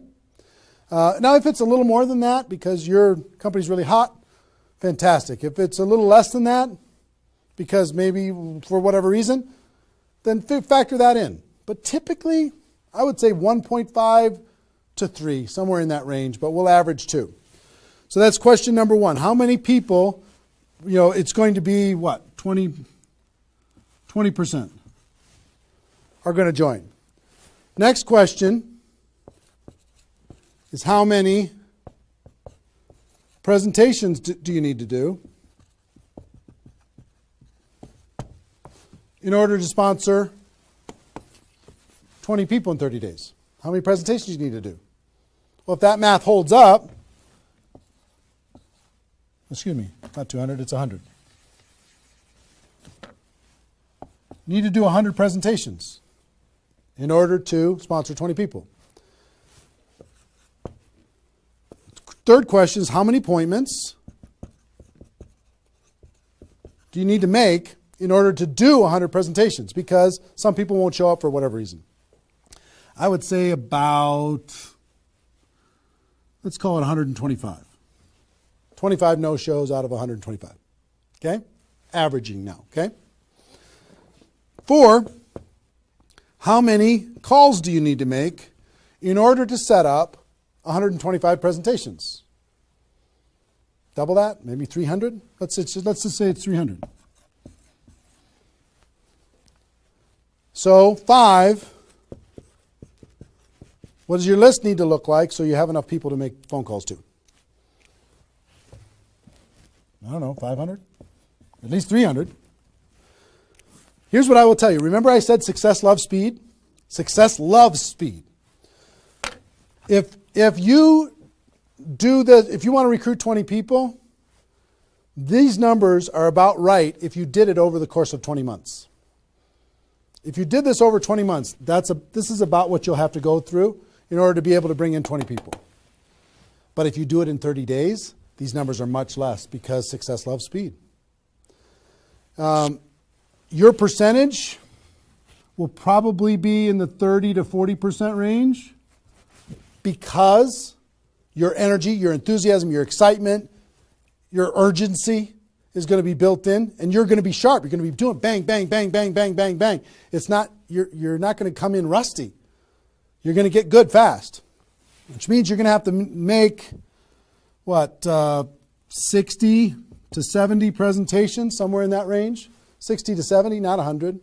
Now, if it's a little more than that because your company's really hot, fantastic. If it's a little less than that, because maybe for whatever reason, then factor that in. But typically, I would say 1.5 to 3, somewhere in that range, but we'll average 2. So that's question number 1. How many people, it's going to be what? 20% are going to join. Next question is how many presentations do you need to do in order to sponsor 20 people in 30 days? How many presentations do you need to do? Well, if that math holds up, excuse me, not 200, it's 100. You need to do 100 presentations in order to sponsor 20 people. Third question is how many appointments do you need to make in order to do 100 presentations? Because some people won't show up for whatever reason. I would say about, let's call it 125. 25 no-shows out of 125. Okay? Averaging now. Okay? 4, how many calls do you need to make in order to set up 125 presentations? Double that? Maybe 300? Let's just say it's 300. So 5, what does your list need to look like so you have enough people to make phone calls to? I don't know, 500? At least 300. Here's what I will tell you. Remember I said success loves speed? Success loves speed. If you want to recruit 20 people, these numbers are about right if you did it over the course of 20 months. If you did this over 20 months, this is about what you'll have to go through in order to be able to bring in 20 people. But if you do it in 30 days, these numbers are much less because success loves speed. Your percentage will probably be in the 30 to 40% range because your energy, your enthusiasm, your excitement, your urgency is going to be built in, and you're going to be sharp. You're going to be doing bang, bang, bang, bang, bang, bang, bang. You're not going to come in rusty. You're going to get good fast, which means you're going to have to make, 60 to 70 presentations, somewhere in that range. 60 to 70, not 100.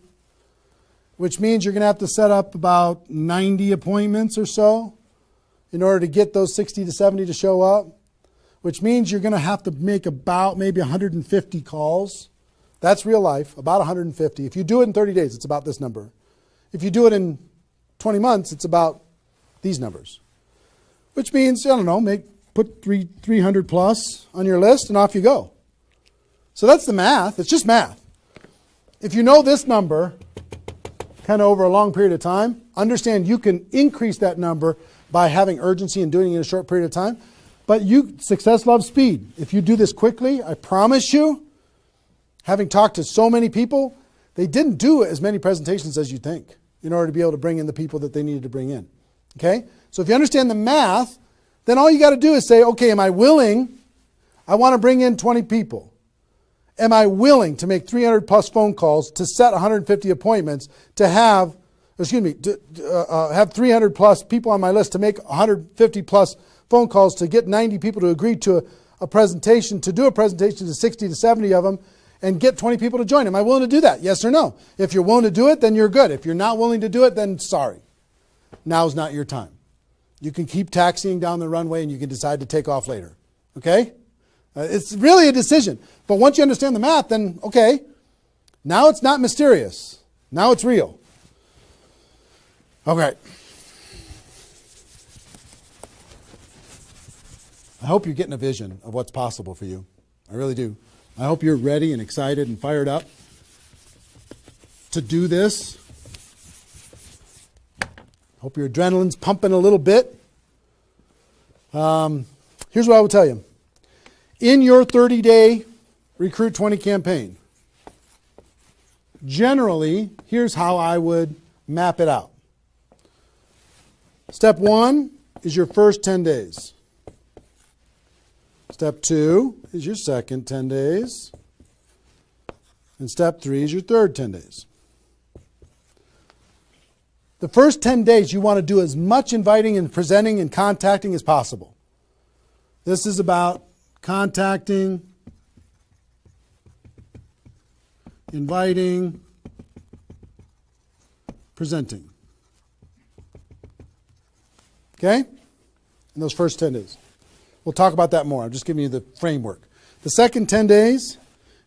Which means you're going to have to set up about 90 appointments or so in order to get those 60 to 70 to show up. Which means you're going to have to make about maybe 150 calls. That's real life, about 150. If you do it in 30 days, it's about this number. If you do it in 20 months, it's about these numbers. Which means, put 300 plus on your list and off you go. So that's the math. It's just math. If you know this number kind of over a long period of time, understand you can increase that number by having urgency and doing it in a short period of time. But success loves speed. If you do this quickly, I promise you, having talked to so many people, they didn't do as many presentations as you think in order to be able to bring in the people that they needed to bring in. Okay? So if you understand the math, then all you got to do is say, okay, am I willing? I want to bring in 20 people. Am I willing to make 300 plus phone calls to set 150 appointments to have 300 plus people on my list to make 150 plus phone calls to get 90 people to agree to a presentation, to do a presentation to 60 to 70 of them and get 20 people to join? Am I willing to do that? Yes or no? If you're willing to do it, then you're good. If you're not willing to do it, then sorry. now's not your time. You can keep taxiing down the runway and you can decide to take off later. Okay? It's really a decision. But once you understand the math, then okay, now it's not mysterious. Now it's real. Okay. I hope you're getting a vision of what's possible for you. I really do. I hope you're ready and excited and fired up to do this. Hope your adrenaline's pumping a little bit. Here's what I will tell you. In your 30-day Recruit 20 campaign, generally, here's how I would map it out. Step 1 is your first 10 days. Step 2 is your second 10 days. And step 3 is your third 10 days. The first 10 days, you want to do as much inviting and presenting and contacting as possible. This is about contacting, inviting, presenting. Okay? In those first 10 days. We'll talk about that more. I'm just giving you the framework. The second 10 days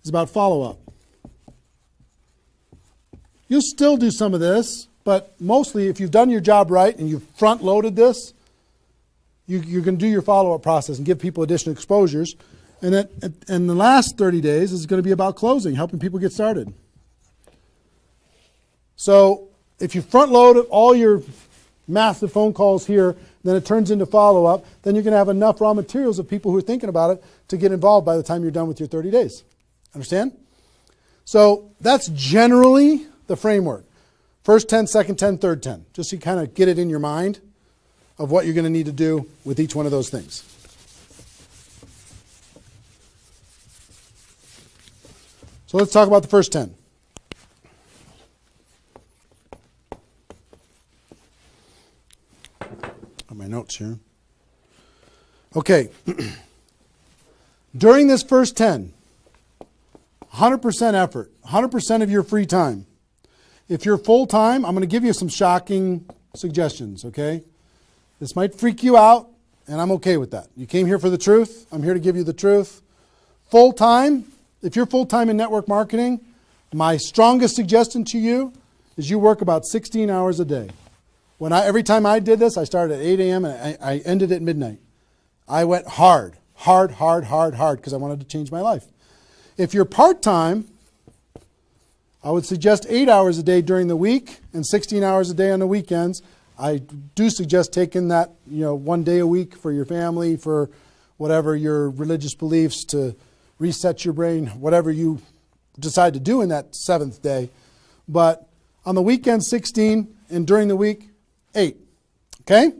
is about follow-up. You'll still do some of this, but mostly if you've done your job right and you've front-loaded this, you're going to do your follow-up process and give people additional exposures. And the last 30 days is going to be about closing, helping people get started. So if you front-load all your massive phone calls here, then it turns into follow-up, then you're going to have enough raw materials of people who are thinking about it to get involved by the time you're done with your 30 days. Understand? So that's generally the framework. First 10, second 10, third 10. Just so you kind of get it in your mind of what you're going to need to do with each one of those things. So let's talk about the first 10. My notes here. Okay. During this first 10, 100% effort, 100% of your free time. If you're full-time, I'm going to give you some shocking suggestions, okay? This might freak you out, and I'm okay with that. You came here for the truth. I'm here to give you the truth. Full-time, if you're full-time in network marketing, my strongest suggestion to you is you work about 16 hours a day. Every time I did this, I started at 8 a.m. and I ended at midnight. I went hard because I wanted to change my life. If you're part-time, I would suggest 8 hours a day during the week and 16 hours a day on the weekends. I do suggest taking that, 1 day a week for your family, for whatever your religious beliefs, to reset your brain, whatever you decide to do in that 7th day. But on the weekend, 16, and during the week, 8. Okay?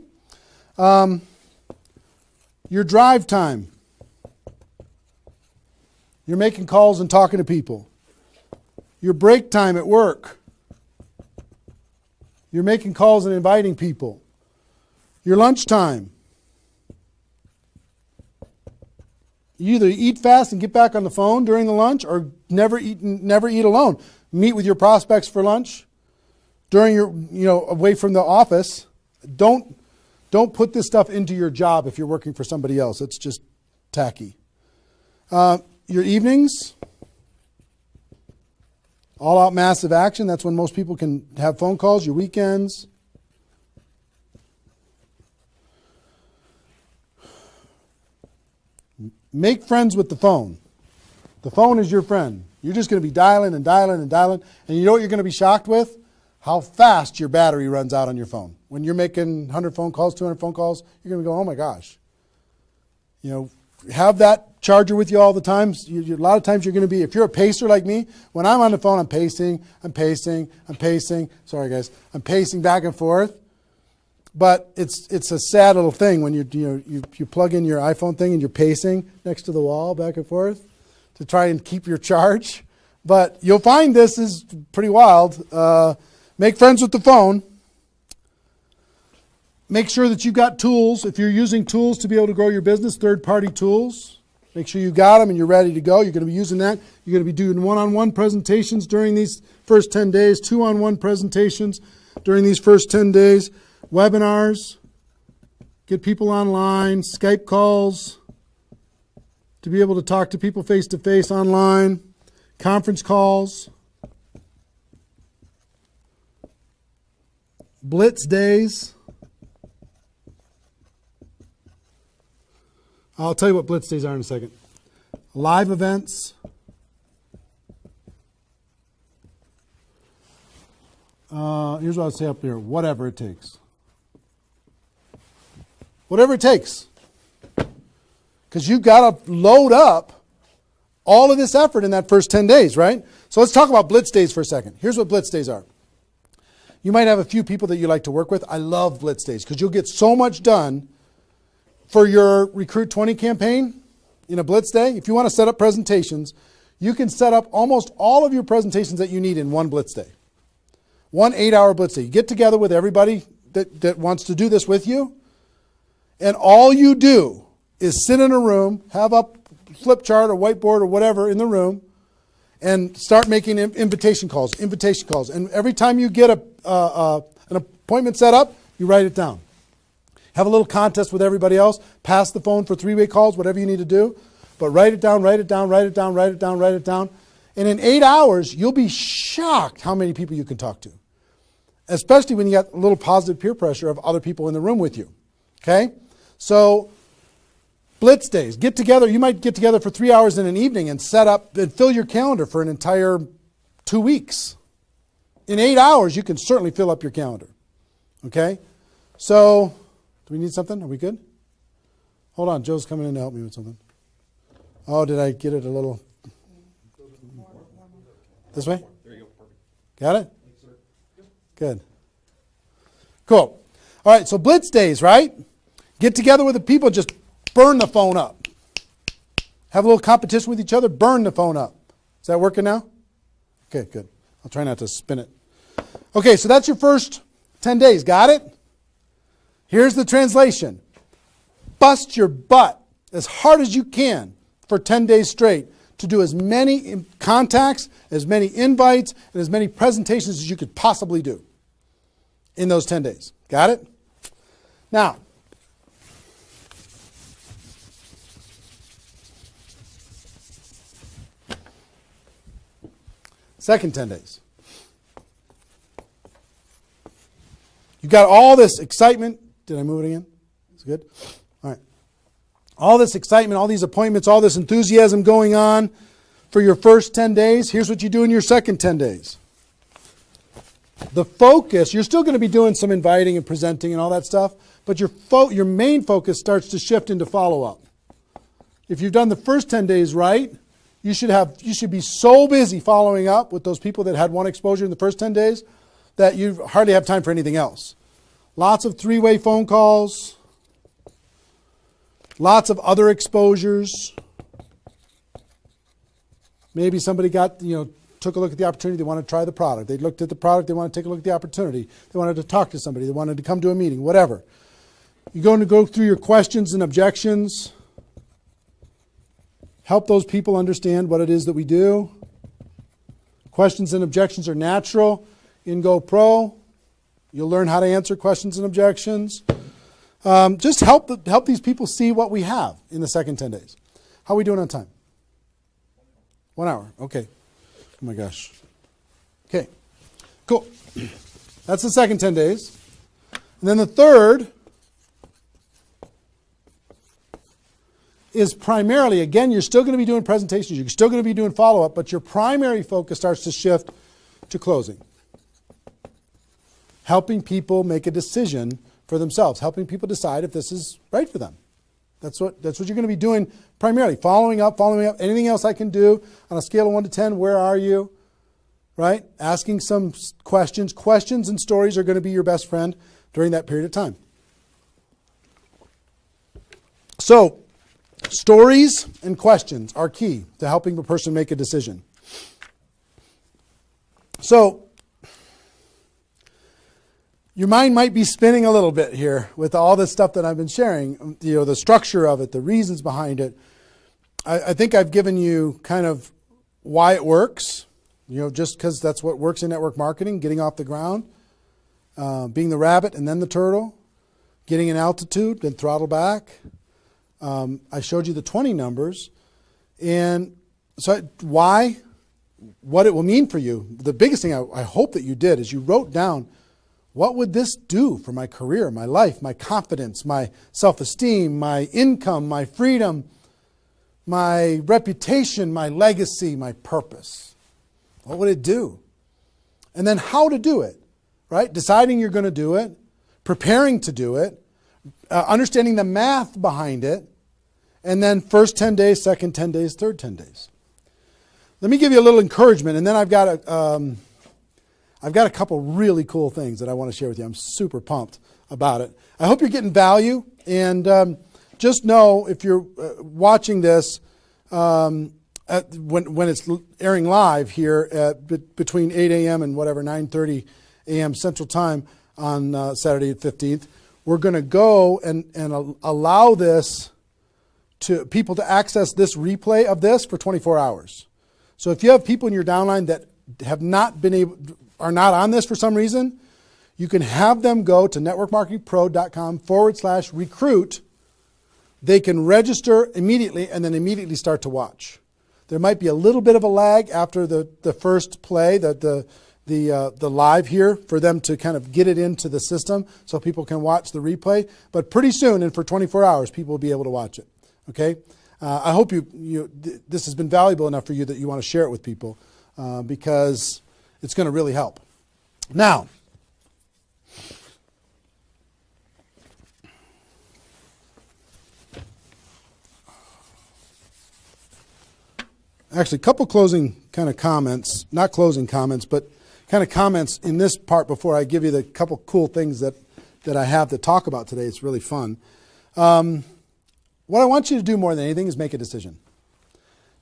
Your drive time. You're making calls and talking to people. Your break time at work. You're making calls and inviting people. Your lunch time. You either eat fast and get back on the phone during the lunch, or never eat alone. Meet with your prospects for lunch. During your, away from the office. Don't put this stuff into your job if you're working for somebody else. It's just tacky. Your evenings, all out massive action. That's when most people can have phone calls. Your weekends. Make friends with the phone. The phone is your friend. You're just going to be dialing and dialing and dialing. And you know what you're going to be shocked with? How fast your battery runs out on your phone. When you're making 100 phone calls, 200 phone calls, you're going to go, oh my gosh. Have that charger with you all the time. A lot of times you're going to be, if you're a pacer like me, when I'm on the phone, I'm pacing. Sorry guys. I'm pacing back and forth. But it's a sad little thing when you plug in your iPhone thing and you're pacing next to the wall back and forth to try and keep your charge. But you'll find this is pretty wild. Make friends with the phone. Make sure that you've got tools. If you're using tools to be able to grow your business, third-party tools, make sure you got them and you're ready to go. You're going to be using that. You're going to be doing one-on-one presentations during these first 10 days, two-on-one presentations during these first 10 days. webinars, get people online, Skype calls, to be able to talk to people face-to-face online, conference calls, blitz days. I'll tell you what blitz days are in a second. Live events. Here's what I'll say up here. Whatever it takes. Whatever it takes. Because you've got to load up all of this effort in that first 10 days, right? So let's talk about blitz days for a second. Here's what blitz days are. You might have a few people that you like to work with. I love blitz days because you'll get so much done for your Recruit 20 campaign in a blitz day. If you want to set up presentations, you can set up almost all of your presentations that you need in one blitz day. 1 8-hour blitz day. You get together with everybody that wants to do this with you, and all you do is sit in a room, have a flip chart or whiteboard or whatever in the room, and start making invitation calls. And every time you get an appointment set up, you write it down. Have a little contest with everybody else. Pass the phone for 3-way calls, whatever you need to do. But write it down, write it down, write it down, write it down, write it down. And in 8 hours, you'll be shocked how many people you can talk to. Especially when you got a little positive peer pressure of other people in the room with you. Okay? So, blitz days. Get together. You might get together for 3 hours in an evening and set up and fill your calendar for an entire 2 weeks. In 8 hours, you can certainly fill up your calendar. Okay? So, do we need something? Are we good? Hold on. Joe's coming in to help me with something. Oh, did I get it a little? This way? There you go. Perfect. Got it? Good. Cool. All right, so blitz days, right? Get together with the people, just burn the phone up. Have a little competition with each other, burn the phone up. Is that working now? Okay, good. I'll try not to spin it. Okay, so that's your first 10 days. Got it? Here's the translation. Bust your butt as hard as you can for 10 days straight to do as many contacts, as many invites, and as many presentations as you could possibly do in those 10 days. Got it? Now, second 10 days. You got all this excitement. Did I move it again? It's good? All right. All this excitement, all these appointments, all this enthusiasm going on for your first 10 days. Here's what you do in your second 10 days. The focus, you're still going to be doing some inviting and presenting and all that stuff, but your main focus starts to shift into follow-up. If you've done the first 10 days right, you should be so busy following up with those people that had one exposure in the first 10 days that you hardly have time for anything else. Lots of 3-way phone calls, lots of other exposures. Maybe somebody took a look at the opportunity, they want to try the product. They looked at the product, they want to take a look at the opportunity. They wanted to talk to somebody, they wanted to come to a meeting, whatever. You're going to go through your questions and objections. Help those people understand what it is that we do. Questions and objections are natural in GoPro. You'll learn how to answer questions and objections. Just help these people see what we have in the second 10 days. How are we doing on time? 1 hour. Okay. Oh my gosh. Okay. Cool. That's the second 10 days. And then the third is primarily, again, you're still going to be doing presentations, you're still going to be doing follow-up, but your primary focus starts to shift to closing. Helping people make a decision for themselves, helping people decide if this is right for them. That's what you're going to be doing primarily, following up, anything else I can do on a scale of 1 to 10, where are you? Right? Asking some questions. Questions and stories are going to be your best friend during that period of time. So, stories and questions are key to helping a person make a decision. So, your mind might be spinning a little bit here with all this stuff that I've been sharing, the structure of it, the reasons behind it. I think I've given you kind of why it works, just because that's what works in network marketing, getting off the ground. being the rabbit and then the turtle, getting an altitude, then throttle back. I showed you the 20 numbers. And so why? What it will mean for you. The biggest thing I hope that you did is you wrote down, what would this do for my career, my life, my confidence, my self-esteem, my income, my freedom, my reputation, my legacy, my purpose? What would it do? And then how to do it, right? Deciding you're going to do it, preparing to do it, understanding the math behind it, and then first 10 days, second 10 days, third 10 days. Let me give you a little encouragement, and then I've got a couple really cool things that I want to share with you. I'm super pumped about it. I hope you're getting value, and just know if you're watching this when it's airing live here at between 8 a.m. and whatever 9:30 a.m. Central Time on Saturday the 15th, we're going to go and allow this to people to access this replay of this for 24 hours. So if you have people in your downline that have not been able, are not on this for some reason, you can have them go to networkmarketingpro.com/recruit. They can register immediately and then immediately start to watch. There might be a little bit of a lag after the first play, the live here, for them to kind of get it into the system so people can watch the replay. But pretty soon, and for 24 hours, people will be able to watch it. Okay? I hope this has been valuable enough for you that you want to share it with people because it's going to really help. Now, actually, a couple closing kind of comments, not closing comments, but kind of comments in this part before I give you the couple cool things that I have to talk about today. It's really fun. What I want you to do more than anything is make a decision.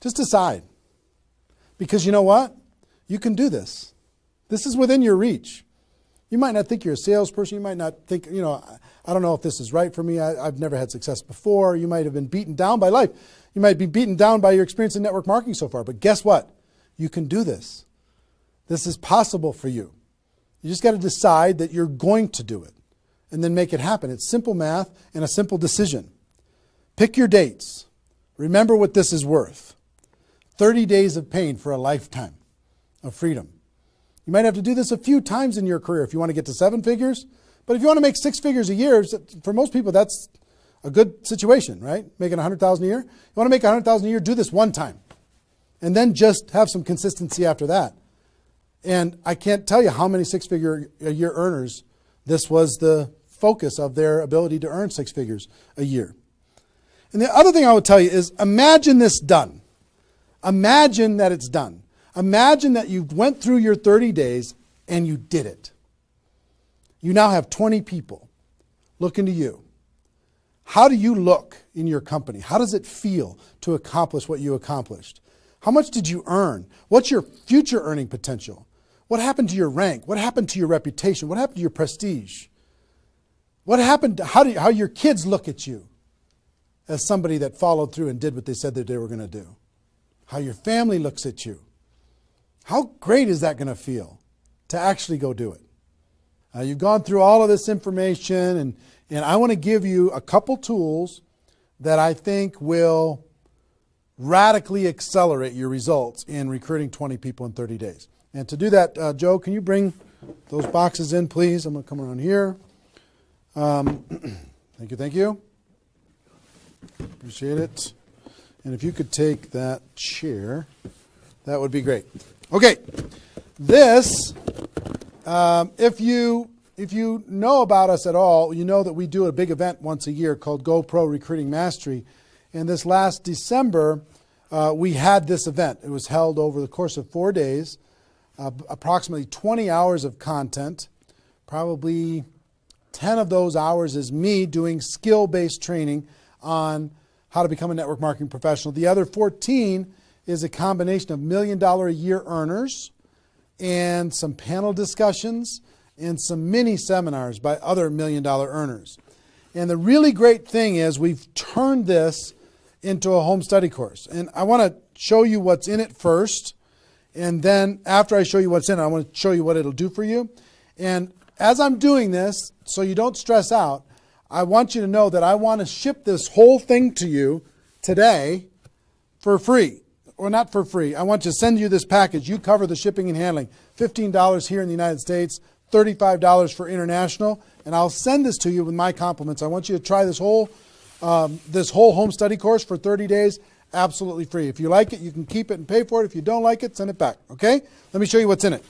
Just decide. Because you know what? You can do this. This is within your reach. You might not think you're a salesperson. You might not think, I don't know if this is right for me. I've never had success before. You might have been beaten down by life. You might be beaten down by your experience in network marketing so far. But guess what? You can do this. This is possible for you. You just got to decide that you're going to do it and then make it happen. It's simple math and a simple decision. Pick your dates. Remember what this is worth. 30 days of pain for a lifetime of freedom. You might have to do this a few times in your career if you want to get to 7 figures. But if you want to make 6 figures a year, for most people, that's a good situation, right? Making $100,000 a year. You want to make $100,000 a year, do this one time. And then just have some consistency after that. And I can't tell you how many 6-figure a year earners this was the focus of their ability to earn 6 figures a year. And the other thing I would tell you is imagine this done. Imagine that it's done. Imagine that you went through your 30 days and you did it. You now have 20 people looking to you. How do you look in your company? How does it feel to accomplish what you accomplished? How much did you earn? What's your future earning potential? What happened to your rank? What happened to your reputation? What happened to your prestige? What happened to how your kids look at you as somebody that followed through and did what they said that they were going to do? How your family looks at you? How great is that going to feel to actually go do it? You've gone through all of this information, and I want to give you a couple tools that I think will radically accelerate your results in recruiting 20 people in 30 days. And to do that, Joe, can you bring those boxes in, please? I'm going to come around here. Thank you. Appreciate it. And if you could take that chair, that would be great. Okay, this, if you know about us at all, you know that we do a big event once a year called Go Pro Recruiting Mastery. And this last December, we had this event. It was held over the course of 4 days, approximately 20 hours of content. Probably 10 of those hours is me doing skill-based training on how to become a network marketing professional. The other 14 is a combination of $1 million a year earners and some panel discussions and some mini seminars by other $1 million earners. And the really great thing is we've turned this into a home study course. And I want to show you what's in it first. And then after I show you what's in it, I want to show you what it'll do for you. And as I'm doing this, so you don't stress out, I want you to know that I want to ship this whole thing to you today for free. Or not for free. I want to send you this package. You cover the shipping and handling. $15 here in the United States, $35 for international, and I'll send this to you with my compliments. I want you to try this whole home study course for 30 days, absolutely free. If you like it, you can keep it and pay for it. If you don't like it, send it back, okay? Let me show you what's in it.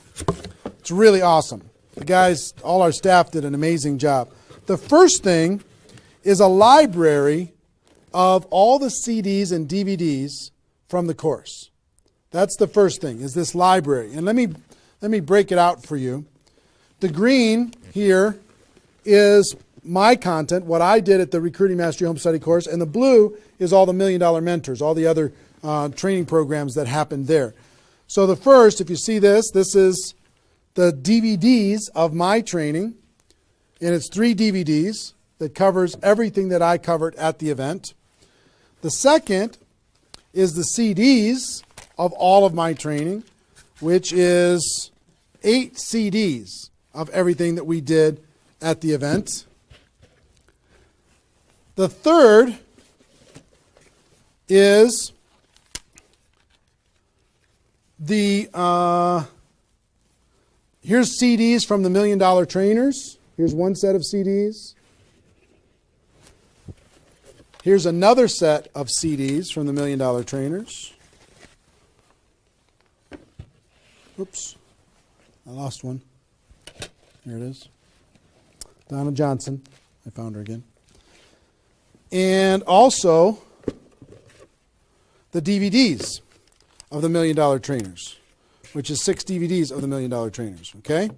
It's really awesome. The guys, all our staff did an amazing job. The first thing is a library of all the CDs and DVDs from the course. That's the first thing, is this library. And let me break it out for you. The green here is my content, what I did at the Recruiting Mastery Home Study course, and the blue is all the $1 Million Mentors, all the other training programs that happened there. So the first, if you see this is the DVDs of my training, and it's 3 DVDs that covers everything that I covered at the event. The second is the CDs of all of my training, which is 8 CDs of everything that we did at the event. The third is the, here's CDs from the $1 Million Trainers. Here's one set of CDs. Here's another set of CDs from the $1 Million Trainers. Oops, I lost one. Here it is. Donna Johnson. I found her again. And also the DVDs of the $1 Million Trainers, which is 6 DVDs of the $1 Million Trainers, okay?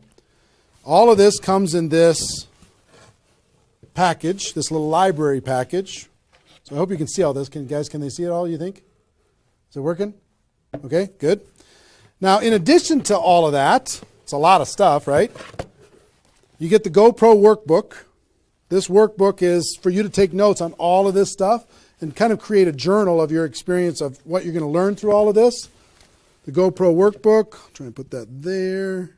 All of this comes in this package, this little library package. So I hope you can see all this. Can they see it all, you think? Is it working? Okay, good. Now, in addition to all of that, it's a lot of stuff, right? You get the GoPro workbook. This workbook is for you to take notes on all of this stuff and kind of create a journal of your experience of what you're going to learn through all of this. The GoPro workbook. I'll try and put that there.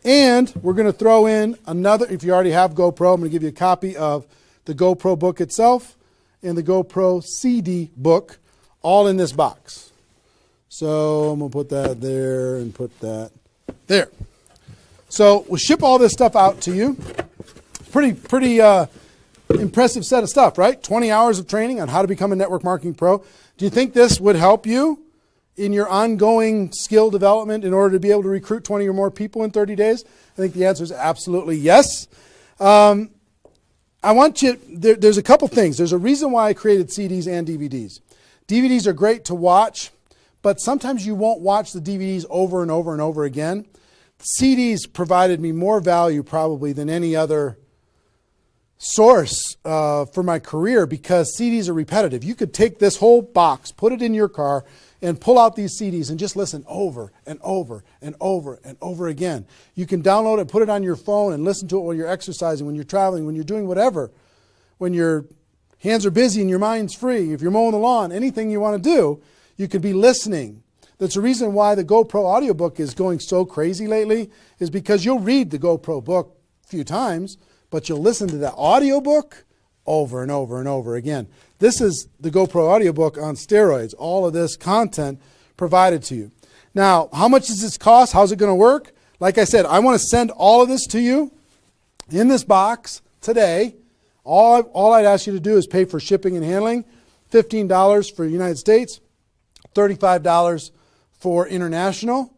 And we're going to throw in another, if you already have GoPro, I'm going to give you a copy of the GoPro book itself and the GoPro CD book, all in this box. So I'm going to put that there and put that there. So we'll ship all this stuff out to you. Pretty impressive set of stuff, right? 20 hours of training on how to become a network marketing pro. Do you think this would help you in your ongoing skill development in order to be able to recruit 20 or more people in 30 days? I think the answer is absolutely yes. I want you, there's a couple things. There's a reason why I created CDs and DVDs. DVDs are great to watch, but sometimes you won't watch the DVDs over and over and over again. CDs provided me more value probably than any other source for my career because CDs are repetitive. You could take this whole box, put it in your car, and pull out these CDs and just listen over and over and over and over again. You can download it, put it on your phone, and listen to it while you're exercising, when you're traveling, when you're doing whatever. When your hands are busy and your mind's free, if you're mowing the lawn, anything you want to do, you could be listening. That's the reason why the GoPro audiobook is going so crazy lately, is because you'll read the GoPro book a few times, but you'll listen to the audiobook over and over and over again. This is the GoPro audiobook on steroids. All of this content provided to you. Now, how much does this cost? How's it going to work? Like I said, I want to send all of this to you in this box today. All I'd ask you to do is pay for shipping and handling, $15 for the United States, $35 for international.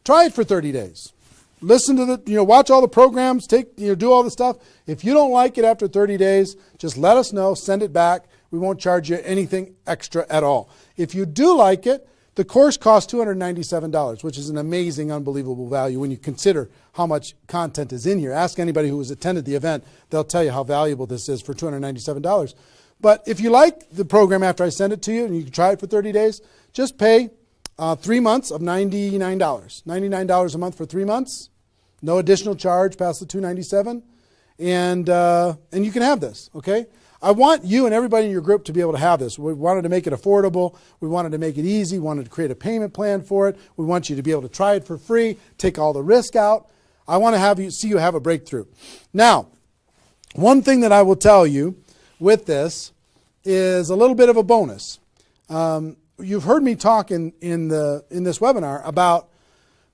Try it for 30 days. Listen to watch all the programs, do all the stuff. If you don't like it after 30 days, just let us know, send it back. We won't charge you anything extra at all. If you do like it, the course costs $297, which is an amazing, unbelievable value when you consider how much content is in here. Ask anybody who has attended the event. They'll tell you how valuable this is for $297. But if you like the program after I send it to you and you can try it for 30 days, just pay 3 months of $99. $99 a month for 3 months. No additional charge past the $297. And you can have this, okay? I want you and everybody in your group to be able to have this. We wanted to make it affordable. We wanted to make it easy. We wanted to create a payment plan for it. We want you to be able to try it for free, take all the risk out. I want to see you have a breakthrough. Now, one thing that I will tell you with this is a little bit of a bonus. You've heard me talk in this webinar about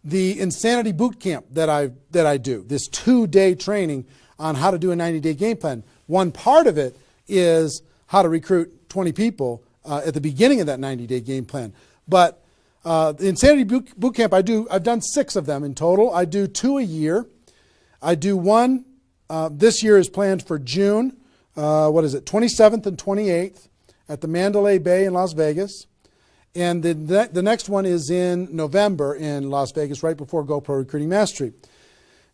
the Insanity Boot Camp that I do, this 2-day training on how to do a 90-day game plan. One part of it is how to recruit 20 people at the beginning of that 90-day game plan. But the Insanity Boot Camp, I've done 6 of them in total. I do 2 a year. I do one, this year is planned for June, 27th and 28th at the Mandalay Bay in Las Vegas. And the next one is in November in Las Vegas, right before GoPro Recruiting Mastery.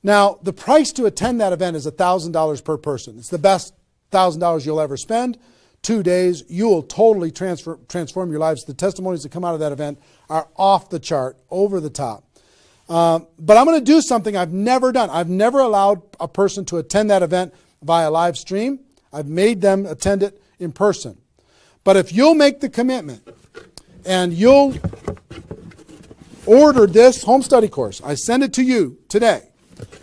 Now, the price to attend that event is $1,000 per person. It's the best $1,000 you'll ever spend. 2 days, you will totally transform your lives. The testimonies that come out of that event are off the chart, over the top. But I'm going to do something I've never done. I've never allowed a person to attend that event via live stream. I've made them attend it in person. But if you'll make the commitment and you'll order this home study course, I send it to you today.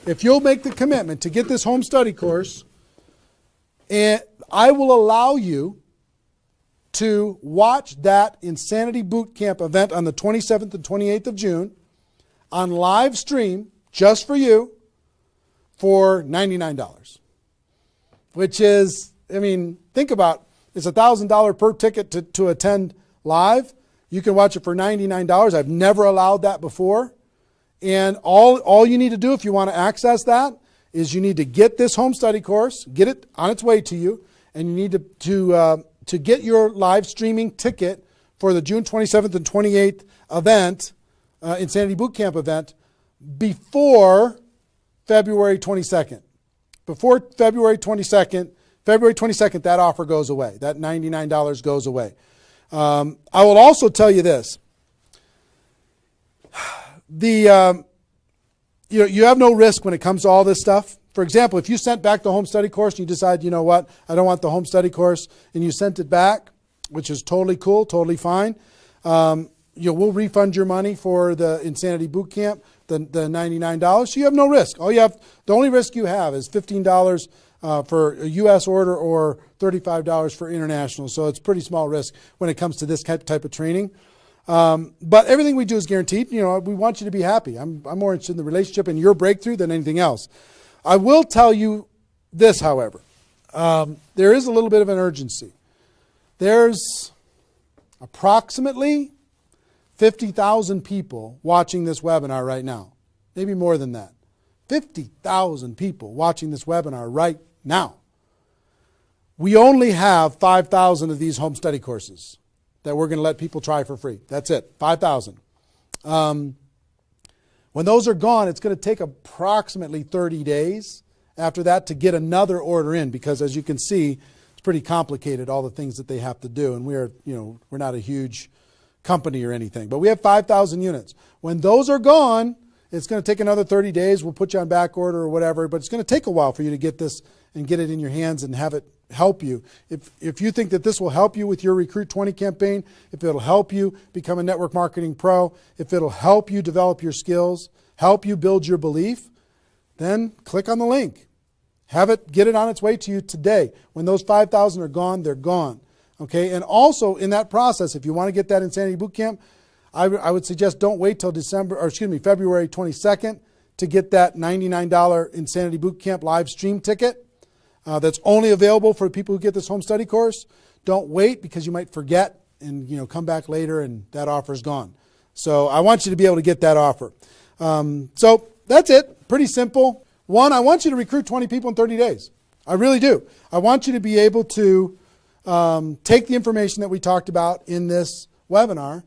If you'll make the commitment to get this home study course, and I will allow you to watch that Insanity Boot Camp event on the 27th and 28th of June on live stream just for you for $99. Which is, think about, it's $1,000 per ticket to attend live. You can watch it for $99. I've never allowed that before. And all you need to do if you want to access that is you need to get this home study course, get it on its way to you, and you need to get your live streaming ticket for the June 27th and 28th event, Insanity Boot Camp event, before February 22nd. Before February 22nd, that offer goes away. That $99 goes away. I will also tell you this. You have no risk when it comes to all this stuff. For example, if you sent back the home study course and you decide, you know what, I don't want the home study course, and you sent it back, which is totally cool, totally fine. We'll refund your money for the Insanity Boot Camp, the $99. So you have no risk. The only risk you have is $15 for a U.S. order or $35 for international. So it's pretty small risk when it comes to this type of training. But everything we do is guaranteed. We want you to be happy. I'm more interested in the relationship and your breakthrough than anything else. I will tell you this, however. There is a little bit of an urgency. There's approximately 50,000 people watching this webinar right now. Maybe more than that. 50,000 people watching this webinar right now. We only have 5,000 of these home study courses that we're going to let people try for free. That's it, 5,000. When those are gone, it's going to take approximately 30 days after that to get another order in, because as you can see, it's pretty complicated, all the things that they have to do. And we're not a huge company or anything, but we have 5,000 units. When those are gone, it's going to take another 30 days. We'll put you on back order or whatever, but it's going to take a while for you to get this and get it in your hands and have it help you. If you think that this will help you with your Recruit 20 campaign, if it'll help you become a network marketing pro, if it'll help you develop your skills, help you build your belief, then click on the link. Get it on its way to you today. When those 5,000 are gone, they're gone. Okay, and also in that process, if you want to get that Insanity Boot Camp, I would suggest don't wait till February 22nd to get that $99 Insanity Boot Camp live stream ticket. That's only available for people who get this home study course. Don't wait, because you might forget and come back later and that offer's gone. So I want you to be able to get that offer. So that's it. Pretty simple. One, I want you to recruit 20 people in 30 days. I really do. I want you to be able to take the information that we talked about in this webinar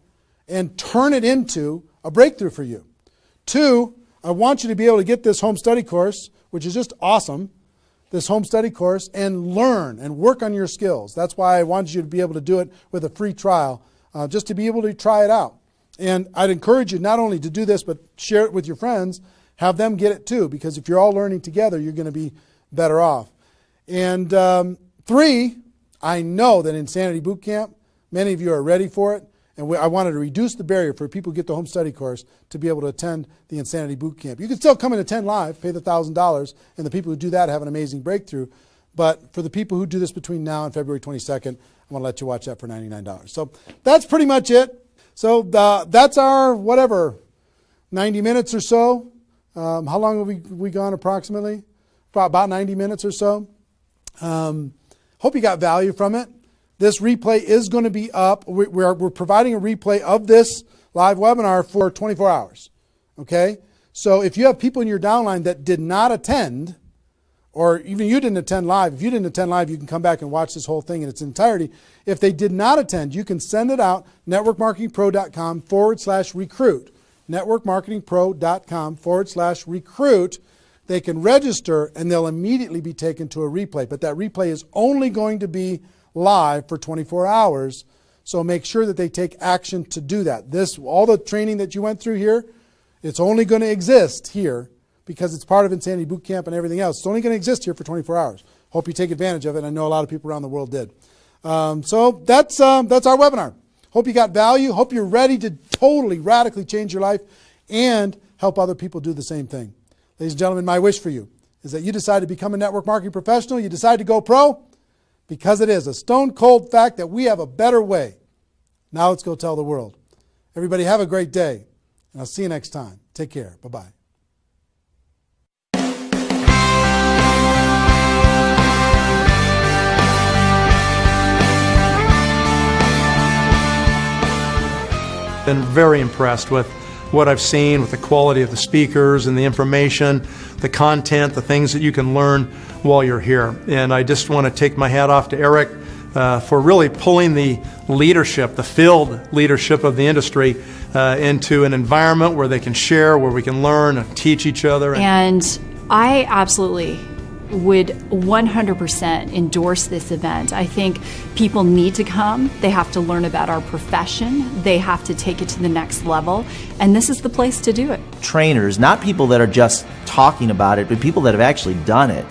and turn it into a breakthrough for you. Two, I want you to be able to get this home study course, which is just awesome, this home study course, and learn and work on your skills. That's why I wanted you to be able to do it with a free trial, just to be able to try it out. And I'd encourage you not only to do this, but share it with your friends, have them get it too, because if you're all learning together, you're going to be better off. And three, I know that Insanity Boot Camp, many of you are ready for it, And I wanted to reduce the barrier for people who get the home study course to be able to attend the Insanity Boot Camp. You can still come and attend live, pay the $1,000, and the people who do that have an amazing breakthrough. But for the people who do this between now and February 22nd, I want to let you watch that for $99. So that's pretty much it. So that's our, 90 minutes or so. How long have we gone approximately? About 90 minutes or so. Hope you got value from it. This replay is going to be up. We're providing a replay of this live webinar for 24 hours. Okay? So if you have people in your downline that did not attend, or even you didn't attend live, if you didn't attend live, you can come back and watch this whole thing in its entirety. If they did not attend, you can send it out, networkmarketingpro.com/recruit. networkmarketingpro.com/recruit. They can register and they'll immediately be taken to a replay. But that replay is only going to be live for 24 hours. So make sure that they take action to do that. All the training that you went through here, it's only going to exist here because it's part of Insanity Boot Camp and everything else. It's only going to exist here for 24 hours. Hope you take advantage of it. I know a lot of people around the world did. So that's our webinar. Hope you got value. Hope you're ready to totally, radically change your life and help other people do the same thing. Ladies and gentlemen, my wish for you is that you decide to become a network marketing professional. You decide to go pro because it is a stone cold fact that we have a better way. Now let's go tell the world. Everybody have a great day, and I'll see you next time. Take care. Bye-bye. Been very impressed with what I've seen, with the quality of the speakers and the information, the content, the things that you can learn while you're here. And I just want to take my hat off to Eric for really pulling the leadership, the field leadership of the industry into an environment where they can share, where we can learn and teach each other. And I absolutely would 100% endorse this event. I think people need to come. They have to learn about our profession. They have to take it to the next level. And this is the place to do it. Trainers, not people that are just talking about it, but people that have actually done it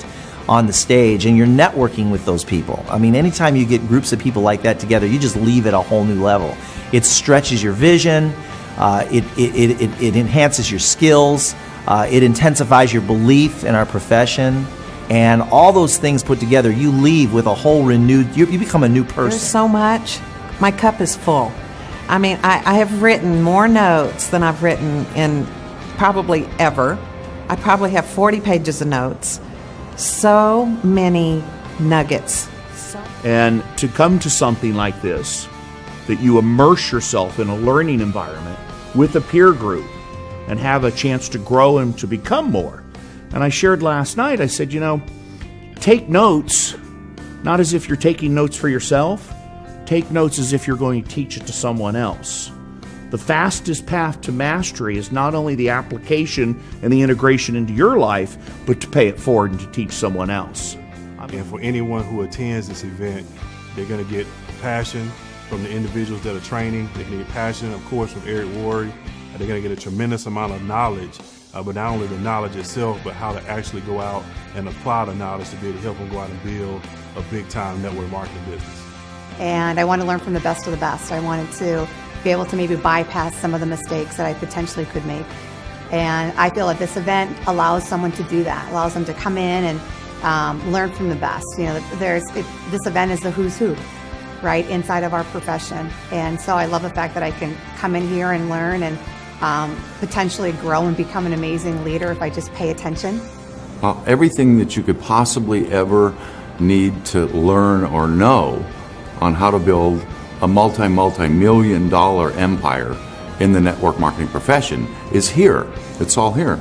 on the stage, and you're networking with those people. I mean, anytime you get groups of people like that together, you just leave at a whole new level. It stretches your vision, it enhances your skills, it intensifies your belief in our profession. And all those things put together, you leave with a whole renewed, you become a new person. There's so much. My cup is full. I mean, I have written more notes than I've written in probably ever. I probably have 40 pages of notes. So many nuggets. And to come to something like this, that you immerse yourself in a learning environment with a peer group and have a chance to grow and to become more. And I shared last night, I said, take notes, not as if you're taking notes for yourself. Take notes as if you're going to teach it to someone else. The fastest path to mastery is not only the application and the integration into your life, but to pay it forward and to teach someone else. And for anyone who attends this event, they're going to get passion from the individuals that are training. They're going to get passion, of course, from Eric Worre. They're going to get a tremendous amount of knowledge. But not only the knowledge itself, but how to actually go out and apply the knowledge to be able to help them go out and build a big-time network marketing business. And I want to learn from the best of the best. I wanted to be able to maybe bypass some of the mistakes that I potentially could make. And I feel that this event allows someone to do that, allows them to come in and learn from the best. This event is the who's who, right, inside of our profession. And so I love the fact that I can come in here and learn and potentially grow and become an amazing leader if I just pay attention. Everything that you could possibly ever need to learn or know on how to build a multi-million dollar empire in the network marketing profession is here. It's all here.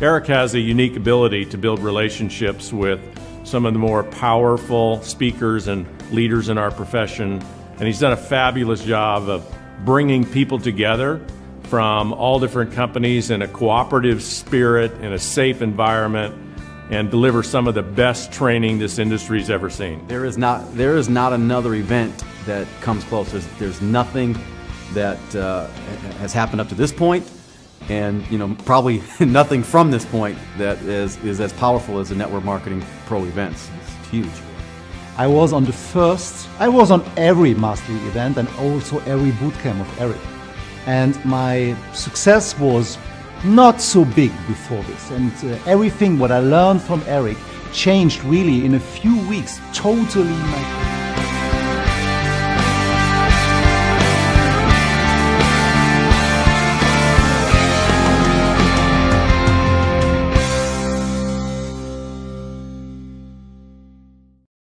Eric has a unique ability to build relationships with some of the more powerful speakers and leaders in our profession, and he's done a fabulous job of bringing people together from all different companies in a cooperative spirit, in a safe environment, and deliver some of the best training this industry's ever seen. There is not another event that comes close. There's nothing that has happened up to this point, and probably nothing from this point that is as powerful as the Network Marketing Pro events. It's huge. I was on every mastery event and also every bootcamp of Eric. And my success was not so big before this. And everything what I learned from Eric changed really in a few weeks, totally my